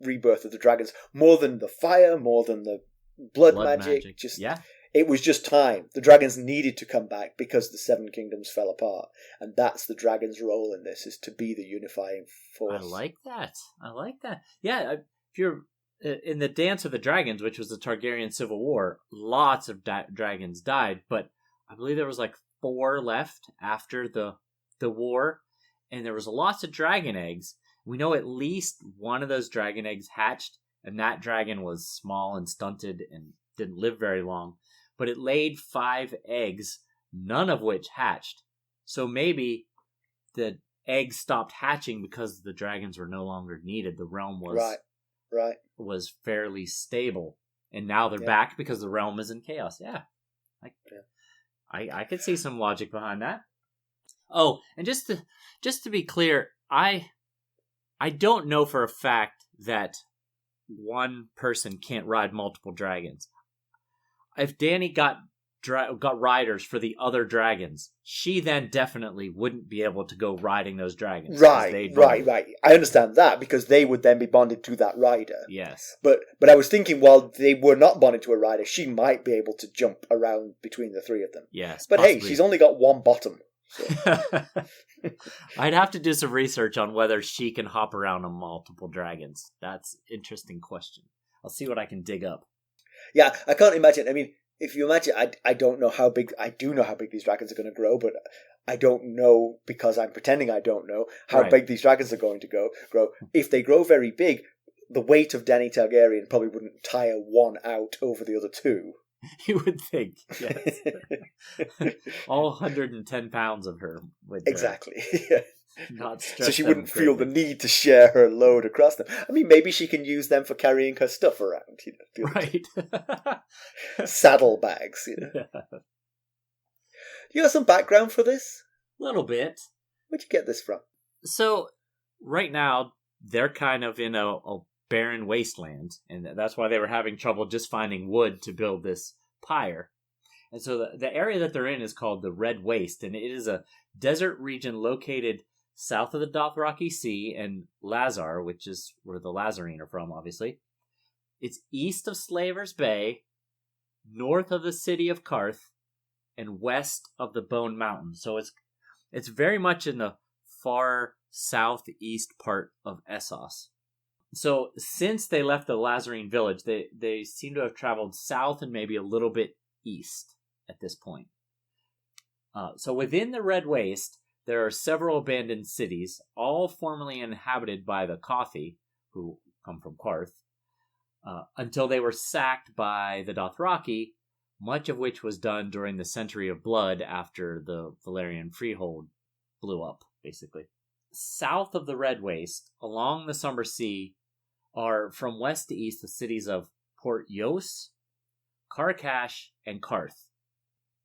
rebirth of the dragons, more than the fire, more than the blood magic. It was just time. The dragons needed to come back because the 7 kingdoms fell apart, and that's the dragons' role in this, is to be the unifying force. I like that. Yeah, if you're in the Dance of the Dragons, which was the Targaryen Civil War, lots of dragons died, but I believe there was like 4 left after the war, and there was lots of dragon eggs. We know at least one of those dragon eggs hatched, and that dragon was small and stunted and didn't live very long. But it laid 5 eggs, none of which hatched. So maybe the eggs stopped hatching because the dragons were no longer needed. The realm was fairly stable. And now they're back because the realm is in chaos. I could see some logic behind that. Oh, and just to be clear, I don't know for a fact that one person can't ride multiple dragons. If Dany got riders for the other dragons, she then definitely wouldn't be able to go riding those dragons. Right. I understand that, because they would then be bonded to that rider. Yes. But I was thinking, while they were not bonded to a rider, she might be able to jump around between the 3 of them. Yes. But possibly. Hey, she's only got 1 bottom. So. I'd have to do some research on whether she can hop around on multiple dragons. That's an interesting question. I'll see what I can dig up. Yeah, I can't imagine. I mean, if you imagine, I don't know how big. I do know how big these dragons are going to grow, but I don't know, because I'm pretending I don't know how big these dragons are going to grow. If they grow very big, the weight of Dany Targaryen probably wouldn't tire one out over the other 2. You would think, yes. All 110 pounds of her would exactly. Not so she wouldn't feel the need to share her load across them. I mean, maybe she can use them for carrying her stuff around. Right. Saddlebags. You got some background for this? A little bit. Where'd you get this from? So, right now, they're kind of in a barren wasteland, and that's why they were having trouble just finding wood to build this pyre. And so the area that they're in is called the Red Waste, and it is a desert region located south of the Dothraki Sea and Lazar, which is where the Lazarine are from, obviously. It's east of Slaver's Bay, north of the city of Karth, and west of the Bone Mountain. So it's very much in the far southeast part of Essos. So since they left the Lazarine village, they seem to have traveled south and maybe a little bit east at this point. So within the Red Waste, there are several abandoned cities, all formerly inhabited by the Kothi, who come from Karth, until they were sacked by the Dothraki, much of which was done during the Century of Blood after the Valyrian freehold blew up, basically. south of the Red Waste, along the Summer Sea, are from west to east the cities of Port Yos, Carcash, and Karth.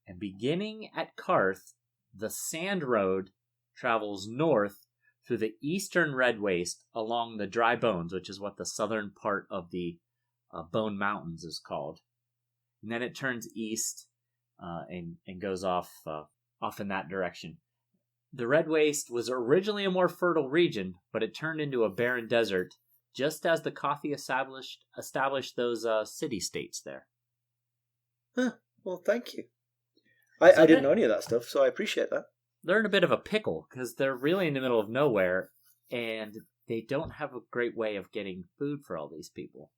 And beginning at Karth, the Sand Road travels north through the eastern Red Waste along the Dry Bones, which is what the southern part of the Bone Mountains is called. And then it turns east and goes off in that direction. The Red Waste was originally a more fertile region, but it turned into a barren desert just as the coffee established those city-states there. Huh. Well, thank you. I didn't know any of that stuff, so I appreciate that. They're in a bit of a pickle because they're really in the middle of nowhere, and they don't have a great way of getting food for all these people.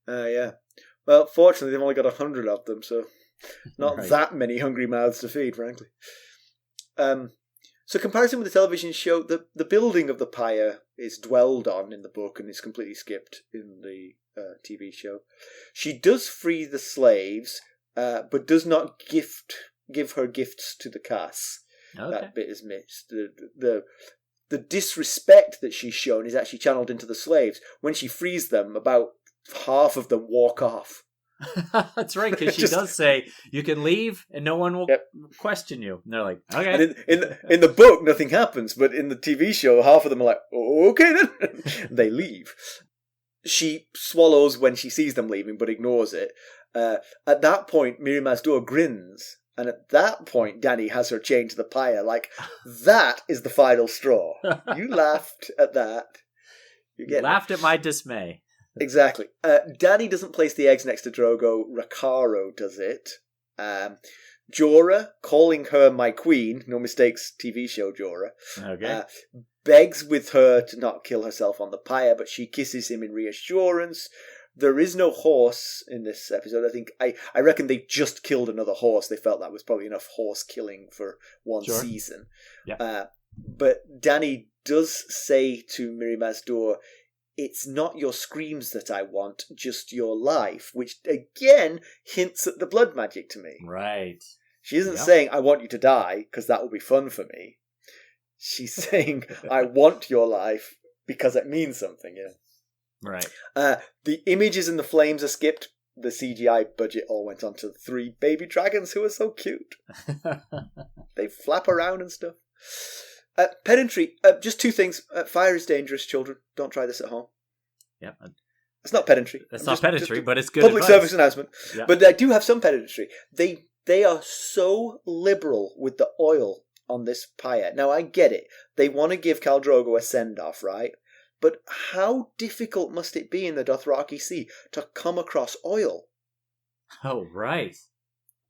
Yeah. Well, fortunately, they've only got 100 of them, so not Right. that many hungry mouths to feed, frankly. So comparison with the television show, the building of the pyre is dwelled on in the book and is completely skipped in the TV show. She does free the slaves, but does not give her gifts to the khas. Okay. That bit is missed. The disrespect that she's shown is actually channeled into the slaves. When she frees them, about half of them walk off. That's right, because she does say, you can leave and no one will question you. And they're like, okay. And in the book, nothing happens, but in the TV show, half of them are like, okay then. They leave. She swallows when she sees them leaving, but ignores it. At that point, Mirri Maz Duur grins. And at that point, Dany has her chained to the pyre. Like, that is the final straw. You laughed at that. You laughed at my dismay. Exactly. Dany doesn't place the eggs next to Drogo. Rakaro does it. Jorah, calling her my queen, no mistakes, TV show Jorah, Okay. begs with her to not kill herself on the pyre, but she kisses him in reassurance. There is no horse in this episode. I reckon they just killed another horse. They felt that was probably enough horse killing for one season. Yeah. But Dany does say to Mirri Maz Duur, it's not your screams that I want, just your life, which again hints at the blood magic to me. Right. She isn't saying, I want you to die, because that will be fun for me. She's saying, I want your life, because it means something, yeah. Right. The images and the flames are skipped. The CGI budget all went on to 3 baby dragons who are so cute. They flap around and stuff. Pedantry. Just 2 things. Fire is dangerous, children. Don't try this at home. Yep. It's not pedantry. It's not pedantry, but it's good public advice. service announcement. Yeah. But I do have some pedantry. They are so liberal with the oil on this pyre. Now, I get it. They want to give Khal Drogo a send-off, right? But how difficult must it be in the Dothraki Sea to come across oil? Oh, right.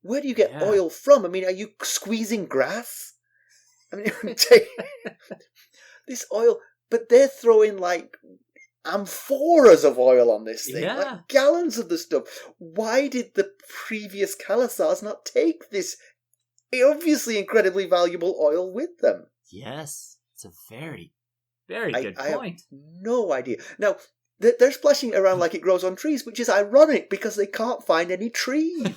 Where do you get oil from? I mean, are you squeezing grass? I mean, this oil, but they're throwing like amphoras of oil on this thing, like gallons of the stuff. Why did the previous khalasars not take this obviously incredibly valuable oil with them? Yes, it's a very, very good point. I have no idea. Now, they're splashing it around like it grows on trees, which is ironic because they can't find any trees.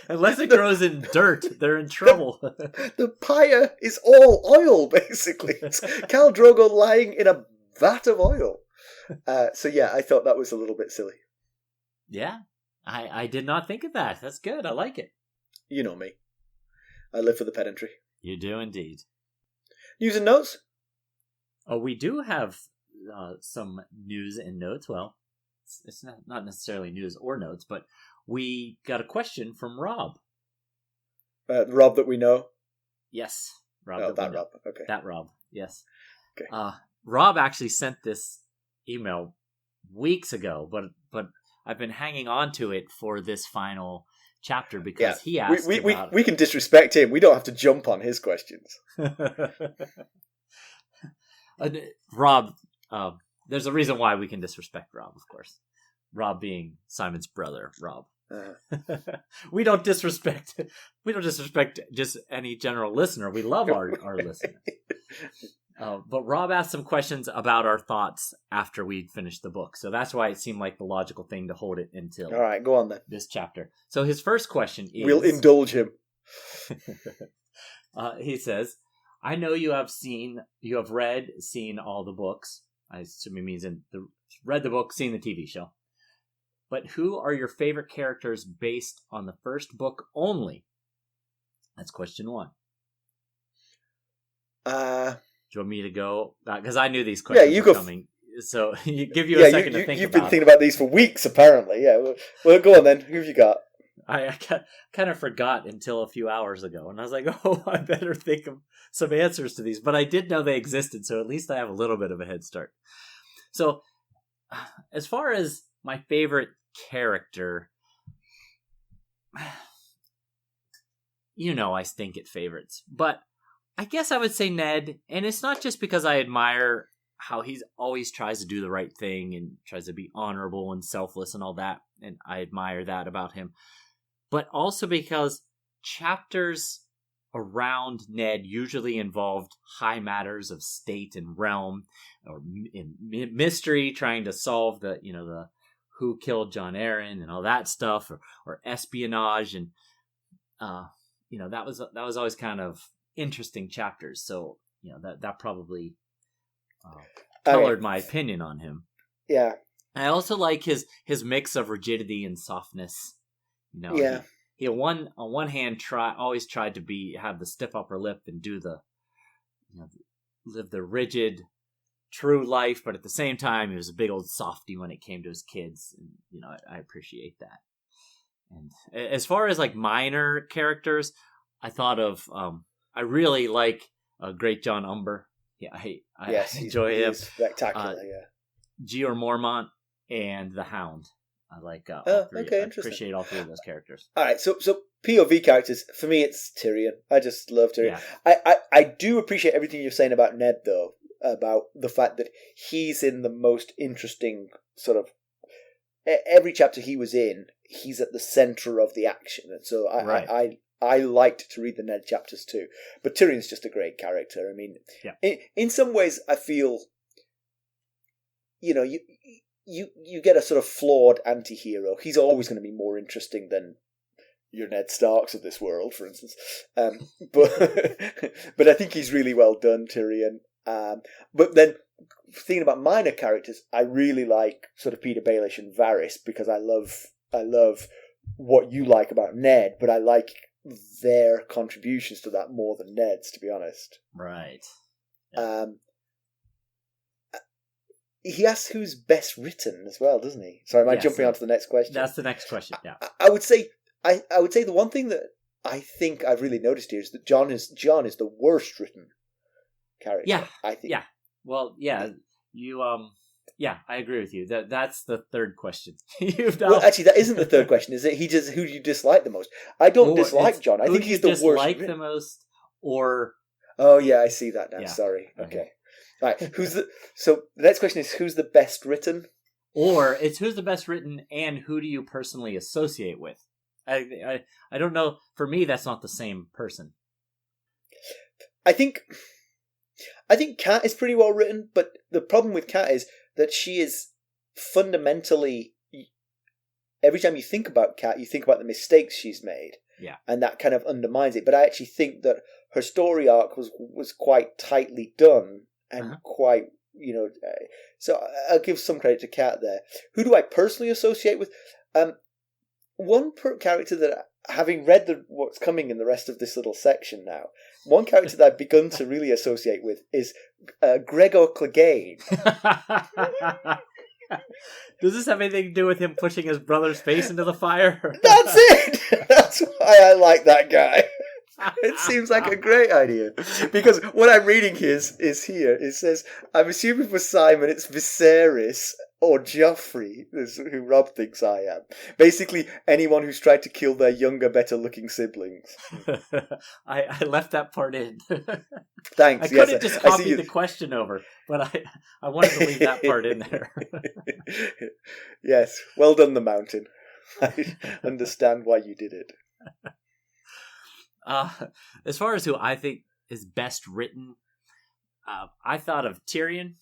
Unless it grows in dirt, they're in trouble. The pyre is all oil, basically. It's Khal Drogo lying in a vat of oil. So yeah, I thought that was a little bit silly. Yeah, I did not think of that. That's good. I like it. You know me. I live for the pedantry. You do indeed. News and notes? Oh, we do have some news and notes. Well, it's not necessarily news or notes, but we got a question from Rob. Rob that we know? Yes. Rob. Oh, that Rob. Okay. That Rob, yes. Okay. Rob actually sent this email weeks ago, but I've been hanging on to it for this final chapter because he asked we can disrespect him. We don't have to jump on his questions. Rob, there's a reason why we can disrespect Rob, of course. Rob being Simon's brother, Rob. We don't disrespect just any general listener. We love our listener. But Rob asked some questions about our thoughts after we'd finished the book. So that's why it seemed like the logical thing to hold it until all right, go on then. This chapter. So his first question is... We'll indulge him. He says, I know you have seen all the books. I assume it means read the book, seen the TV show. But who are your favorite characters based on the first book only? That's question 1. Do you want me to go? Because I knew these questions were coming. So give you a second to think. You've been thinking about these for weeks, apparently. Yeah. Well, go on then. Who have you got? I kind of forgot until a few hours ago, and I was like, "Oh, I better think of some answers to these." But I did know they existed, so at least I have a little bit of a head start. So, as far as my favorite character, I stink at favorites, but I guess I would say Ned, and it's not just because I admire how he always tries to do the right thing and tries to be honorable and selfless and all that, and I admire that about him, but also because chapters around Ned usually involved high matters of state and realm, or mystery, trying to solve the who killed Jon Arryn and all that stuff, or espionage, and that was always kind of interesting chapters. So that probably colored my opinion on him. Yeah. I also like his mix of rigidity and softness. Yeah. He on one hand always tried to have the stiff upper lip and do live the rigid true life, but at the same time he was a big old softy when it came to his kids, and I appreciate that. And as far as like minor characters, I thought of I really like Great John Umber. Yeah, I enjoy him. He's spectacular. Gior Mormont and the Hound. I like all three. Okay, I interesting. appreciate all three of those characters. All right, so POV characters, for me it's Tyrion. I just love Tyrion. Yeah. I do appreciate everything you're saying about Ned, though, about the fact that he's in the most interesting sort of... Every chapter he was in, he's at the centre of the action. And so I liked to read the Ned chapters too. But Tyrion's just a great character. I mean, in some ways I feel, you get a sort of flawed anti-hero. He's always going to be more interesting than your Ned Starks of this world, for instance. But I think he's really well done, Tyrion. But then thinking about minor characters, I really like sort of Peter Baelish and Varys, because I love what you like about Ned, but I like their contributions to that more than Ned's, to be honest. Right. Yeah. He asks who's best written as well, doesn't he? Sorry, am I jumping on to the next question? That's the next question. Yeah. I would say the one thing that I think I've really noticed here is that Jon is the worst written character. Yeah. I think. Yeah. Well, yeah. You yeah, I agree with you. That's the third question. Well, actually, that isn't the third question, is it? Who do you dislike the most? I don't dislike Jon. I think he's the worst. Who do you dislike the most, or... Oh, yeah, I see that now. Yeah. Sorry. Okay. Right. So the next question is, who's the best written? Or it's who's the best written and who do you personally associate with? I don't know. For me, that's not the same person. I think Kat is pretty well written, but the problem with Kat is that she is fundamentally... Every time you think about Kat, you think about the mistakes she's made. Yeah. And that kind of undermines it. But I actually think that her story arc was quite tightly done and quite, so I'll give some credit to Kat there. Who do I personally associate with? One character that, having read what's coming in the rest of this little section now, one character that I've begun to really associate with is Gregor Clegane. Does this have anything to do with him pushing his brother's face into the fire? That's it! That's why I like that guy. It seems like a great idea. Because what I'm reading here it says, I'm assuming for Simon it's Viserys or Joffrey, who Rob thinks I am. Basically, anyone who's tried to kill their younger, better-looking siblings. I left that part in. Thanks. I could have just copied the question over, but I wanted to leave that part in there. Yes, well done, the Mountain. I understand why you did it. As far as who I think is best written, I thought of Tyrion.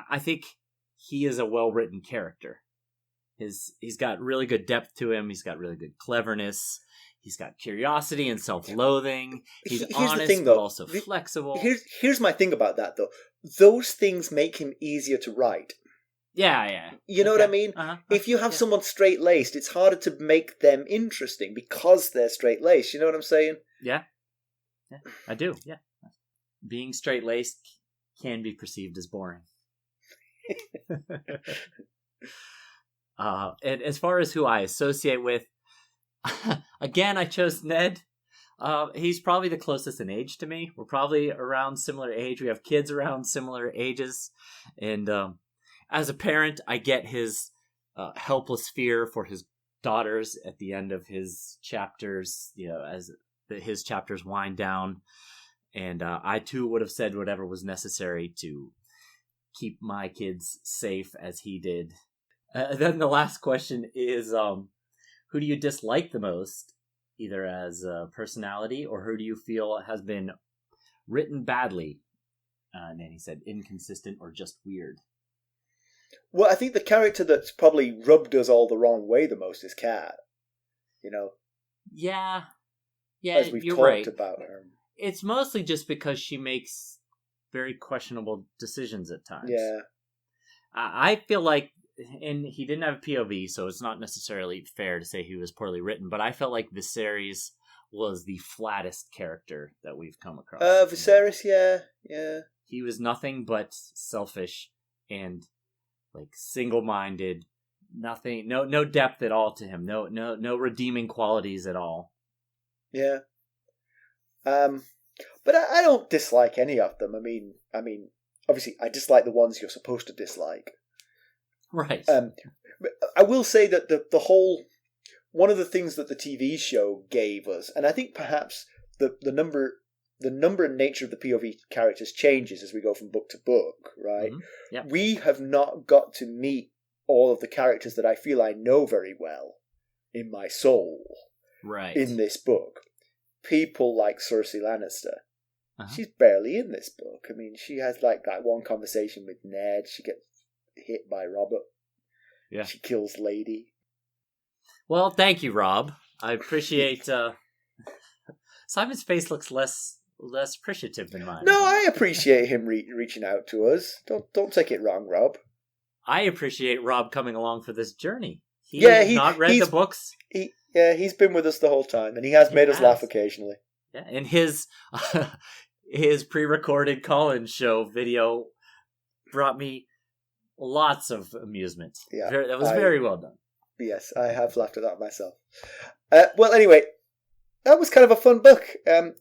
I think he is a well-written character. He's got really good depth to him. He's got really good cleverness. He's got curiosity and self-loathing. He's honest, thing, but though. also flexible. Here's my thing about that, though. Those things make him easier to write. Yeah. You know what I mean? If you have someone straight-laced, it's harder to make them interesting because they're straight-laced. You know what I'm saying? Yeah, I do. Yeah, being straight-laced can be perceived as boring. And as far as who I associate with, again, I chose Ned. He's probably the closest in age to me. We're probably around similar age. We have kids around similar ages. And as a parent, I get his helpless fear for his daughters at the end of his chapters, as his chapters wind down. And I, too, would have said whatever was necessary to keep my kids safe as he did. Then the last question is, who do you dislike the most, either as a personality or who do you feel has been written badly? And then he said inconsistent or just weird. Well, I think the character that's probably rubbed us all the wrong way the most is Kat. Yeah, as we've you're talked right. about her. It's mostly just because she makes very questionable decisions at times. Yeah. I feel like, and he didn't have a POV, so it's not necessarily fair to say he was poorly written, but I felt like Viserys was the flattest character that we've come across. Viserys, yeah. He was nothing but selfish and single-minded. Nothing, no depth at all to him. No redeeming qualities at all. Yeah. But I don't dislike any of them. I mean, obviously, I dislike the ones you're supposed to dislike. Right. But I will say that the whole one of the things that the TV show gave us, and I think perhaps the number and nature of the POV characters changes as we go from book to book, right? Mm-hmm. Yep. We have not got to meet all of the characters that I feel I know very well in my soul, right, in this book. People like Cersei Lannister. She's barely in this book. I mean, she has that one conversation with Ned. She gets hit by Robert. Yeah. She kills Lady. Well, thank you, Rob. I appreciate... Simon's face looks less appreciative than mine. No, I appreciate him reaching out to us. Don't take it wrong, Rob. I appreciate Rob coming along for this journey. He's not read the books. He's been with us the whole time, and he has made us laugh occasionally. Yeah, and his pre-recorded call-in show video brought me lots of amusement. Yeah, that was very well done. Yes, I have laughed at that myself. Well, anyway, that was kind of a fun book.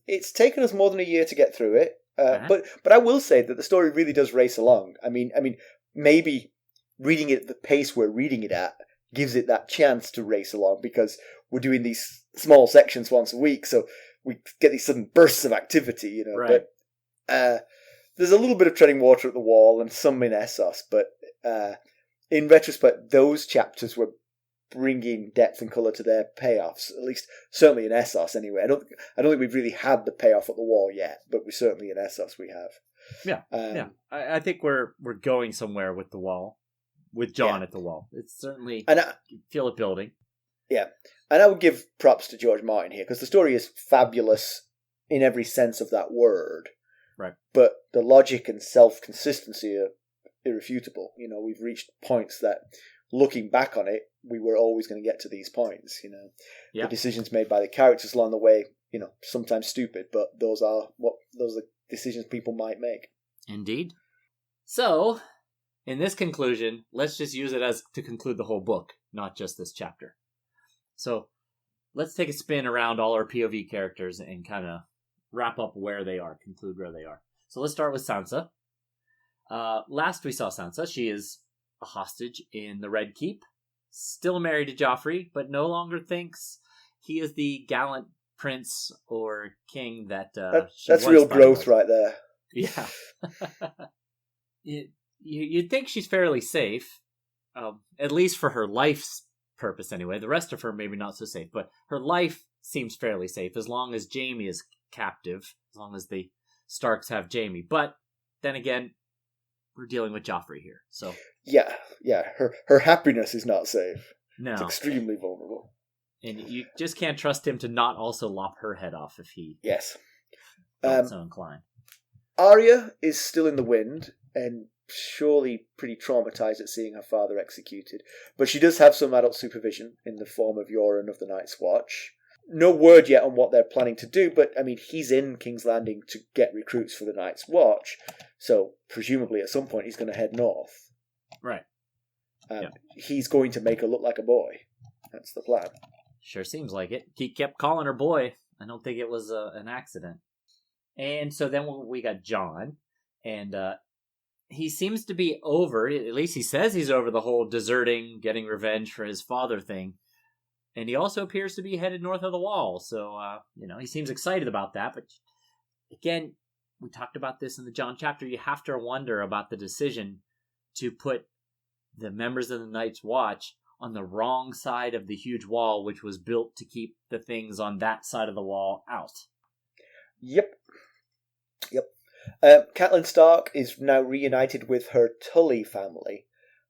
It's taken us more than a year to get through it, but I will say that the story really does race along. I mean, maybe reading it at the pace we're reading it at gives it that chance to race along because we're doing these small sections once a week, so we get these sudden bursts of activity, Right. But there's a little bit of treading water at the wall and some in Essos, but in retrospect, those chapters were bringing depth and colour to their payoffs, at least certainly in Essos anyway. I don't think we've really had the payoff at the wall yet, but we certainly in Essos we have. Yeah. I think we're going somewhere with the wall, with Jon at the wall. It's certainly, you feel it building. Yeah, and I would give props to George Martin here, because the story is fabulous in every sense of that word. Right. But the logic and self-consistency are irrefutable. We've reached points that, looking back on it, we were always going to get to these points. The decisions made by the characters along the way, sometimes stupid, but those are the decisions people might make. Indeed. So, in this conclusion, let's just use it as to conclude the whole book, not just this chapter. So, let's take a spin around all our POV characters and kind of wrap up where they are, conclude where they are. So let's start with Sansa. Last we saw Sansa, she is a hostage in the Red Keep, still married to Joffrey, but no longer thinks he is the gallant prince or king that that's real growth right there. Yeah. You'd think she's fairly safe, at least for her life's purpose anyway. The rest of her maybe not so safe, but her life seems fairly safe as long as Jaime is captive, as long as the Starks have Jaime. But then again, we're dealing with Joffrey here. So Yeah. Her happiness is not safe. no, It's extremely vulnerable. and you just can't trust him to not also lop her head off if he Yes. felt so inclined. Arya is still in the wind and surely pretty traumatized at seeing her father executed, but she does have some adult supervision in the form of Yoren of the Night's Watch. No word yet on what they're planning to do, but I mean, he's in King's Landing to get recruits for the Night's Watch, so presumably at some point he's going to head north. Right. Yeah. He's going to make her look like a boy. That's the plan. Sure seems like it. He kept calling her boy. I don't think it was an accident. And so then we got Jon, and he seems to be over, at least he says he's over the whole deserting, getting revenge for his father thing. And he also appears to be headed north of the wall. So, he seems excited about that. But again, we talked about this in the Jon chapter. You have to wonder about the decision to put the members of the Night's Watch on the wrong side of the huge wall, which was built to keep the things on that side of the wall out. Yep. Catelyn Stark is now reunited with her Tully family,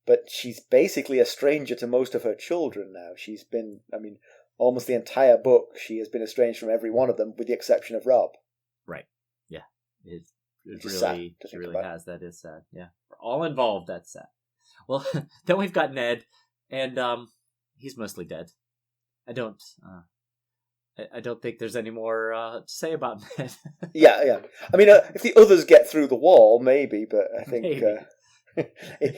but she's basically a stranger to most of her children now. She's been, almost the entire book, she has been estranged from every one of them, with the exception of Robb. Right. Yeah. It really has. That is sad. Yeah. We're all involved. That's sad. Well, then we've got Ned, and he's mostly dead. I don't think there's any more to say about Ned. Yeah. If the others get through the wall, maybe, but I think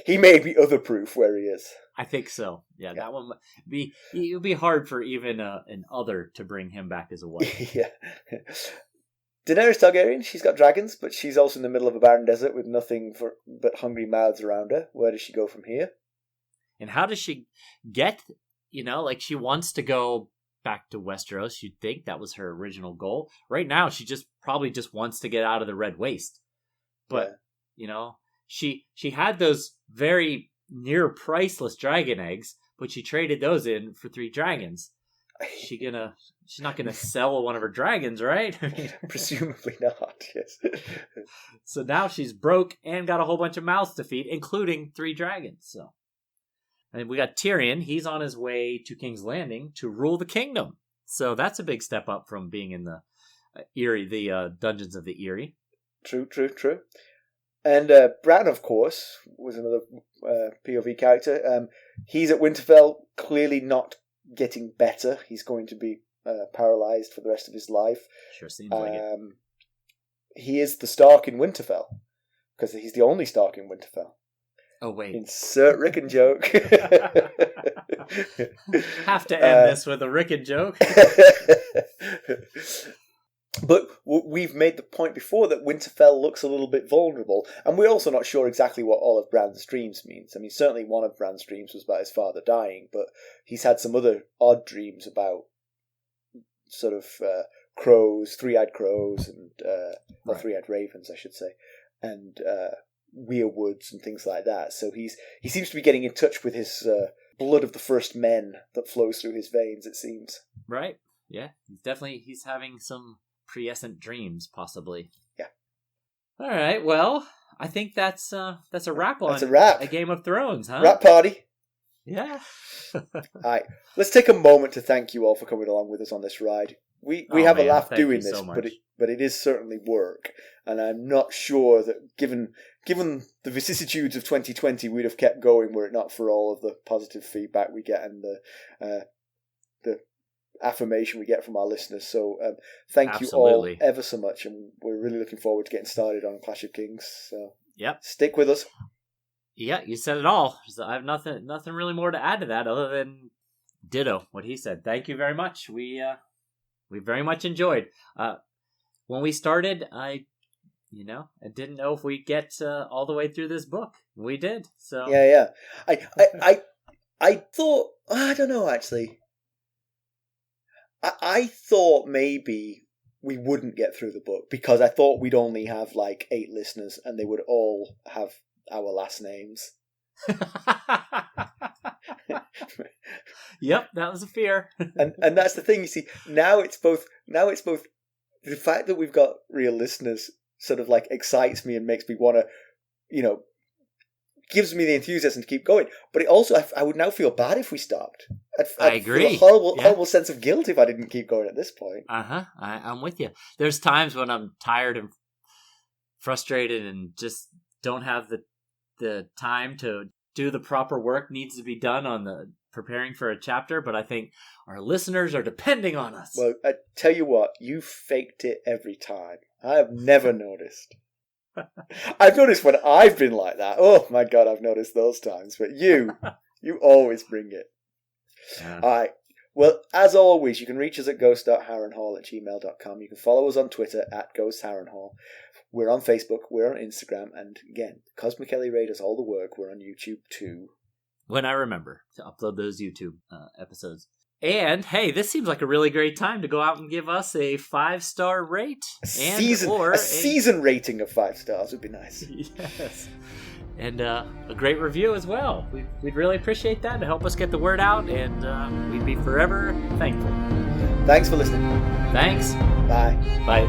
he may be other proof where he is. I think so. Yeah, that one it would be hard for even an other to bring him back as a wife. Yeah. Daenerys Targaryen, she's got dragons, but she's also in the middle of a barren desert with nothing but hungry mouths around her. Where does she go from here? And how does she get, she wants to go back to Westeros. You'd think that was her original goal. Right now, she probably just wants to get out of the Red Waste. But, she had those very near priceless dragon eggs, but she traded those in for 3 dragons. She's not gonna sell one of her dragons, right? Presumably not, yes. So now she's broke and got a whole bunch of mouths to feed, including 3 dragons. So, and we got Tyrion. He's on his way to King's Landing to rule the kingdom. So that's a big step up from being in the the dungeons of the Eyrie. True. And Bran, of course, was another POV character. He's at Winterfell, clearly not getting better. He's going to be paralyzed for the rest of his life. Sure seems like it. He is the Stark in Winterfell, because he's the only Stark in Winterfell. Oh, wait. Insert Rickon joke. Have to end this with a Rickon joke. But we've made the point before that Winterfell looks a little bit vulnerable, and we're also not sure exactly what all of Bran's dreams means. Certainly one of Bran's dreams was about his father dying, but he's had some other odd dreams about sort of crows, 3-eyed crows, and or 3-eyed ravens, I should say, and weirwoods and things like that. So he seems to be getting in touch with his blood of the first men that flows through his veins, it seems. Right. Yeah. He's having some prescient dreams, possibly. Yeah. All right. Well, I think that's a wrap on a Game of Thrones, huh? Wrap party. Yeah. All right. Let's take a moment to thank you all for coming along with us on this ride. We have a laugh doing this, so but it is certainly work, and I'm not sure that given the vicissitudes of 2020, we'd have kept going were it not for all of the positive feedback we get and the affirmation we get from our listeners. So thank Absolutely. You all ever so much, and we're really looking forward to getting started on Clash of Kings. So yep, stick with us. Yeah, you said it all. So I have nothing really more to add to that other than ditto what he said. Thank you very much. We very much enjoyed. When we started, I didn't know if we'd get all the way through this book. We did. So yeah. I thought, I don't know actually. I thought maybe we wouldn't get through the book because I thought we'd only have like 8 listeners and they would all have our last names. Yep, that was a fear. and that's the thing, you see, now it's both the fact that we've got real listeners sort of like excites me and makes me want to, gives me the enthusiasm to keep going. But it also, I would now feel bad if we stopped. I agree. Feel a horrible sense of guilt if I didn't keep going at this point. I'm with you. There's times when I'm tired and frustrated and just don't have the time to do the proper work needs to be done on the preparing for a chapter, but I think our listeners are depending on us. Well, I tell you what, you faked it every time. I have never noticed. I've noticed when I've been like that. Oh my God, I've noticed those times. But you always bring it. Yeah. All right. Well, as always, you can reach us at ghost.harrenhall@gmail.com. You can follow us on Twitter at @ghostharrenhall. We're on Facebook, we're on Instagram, and again, because McKelly Ray does all the work, we're on YouTube too. When I remember to upload those YouTube episodes. And, hey, this seems like a really great time to go out and give us a 5-star rate. A season rating of 5 stars would be nice. Yes. And a great review as well. We'd really appreciate that to help us get the word out, and we'd be forever thankful. Thanks for listening. Thanks. Bye. Bye.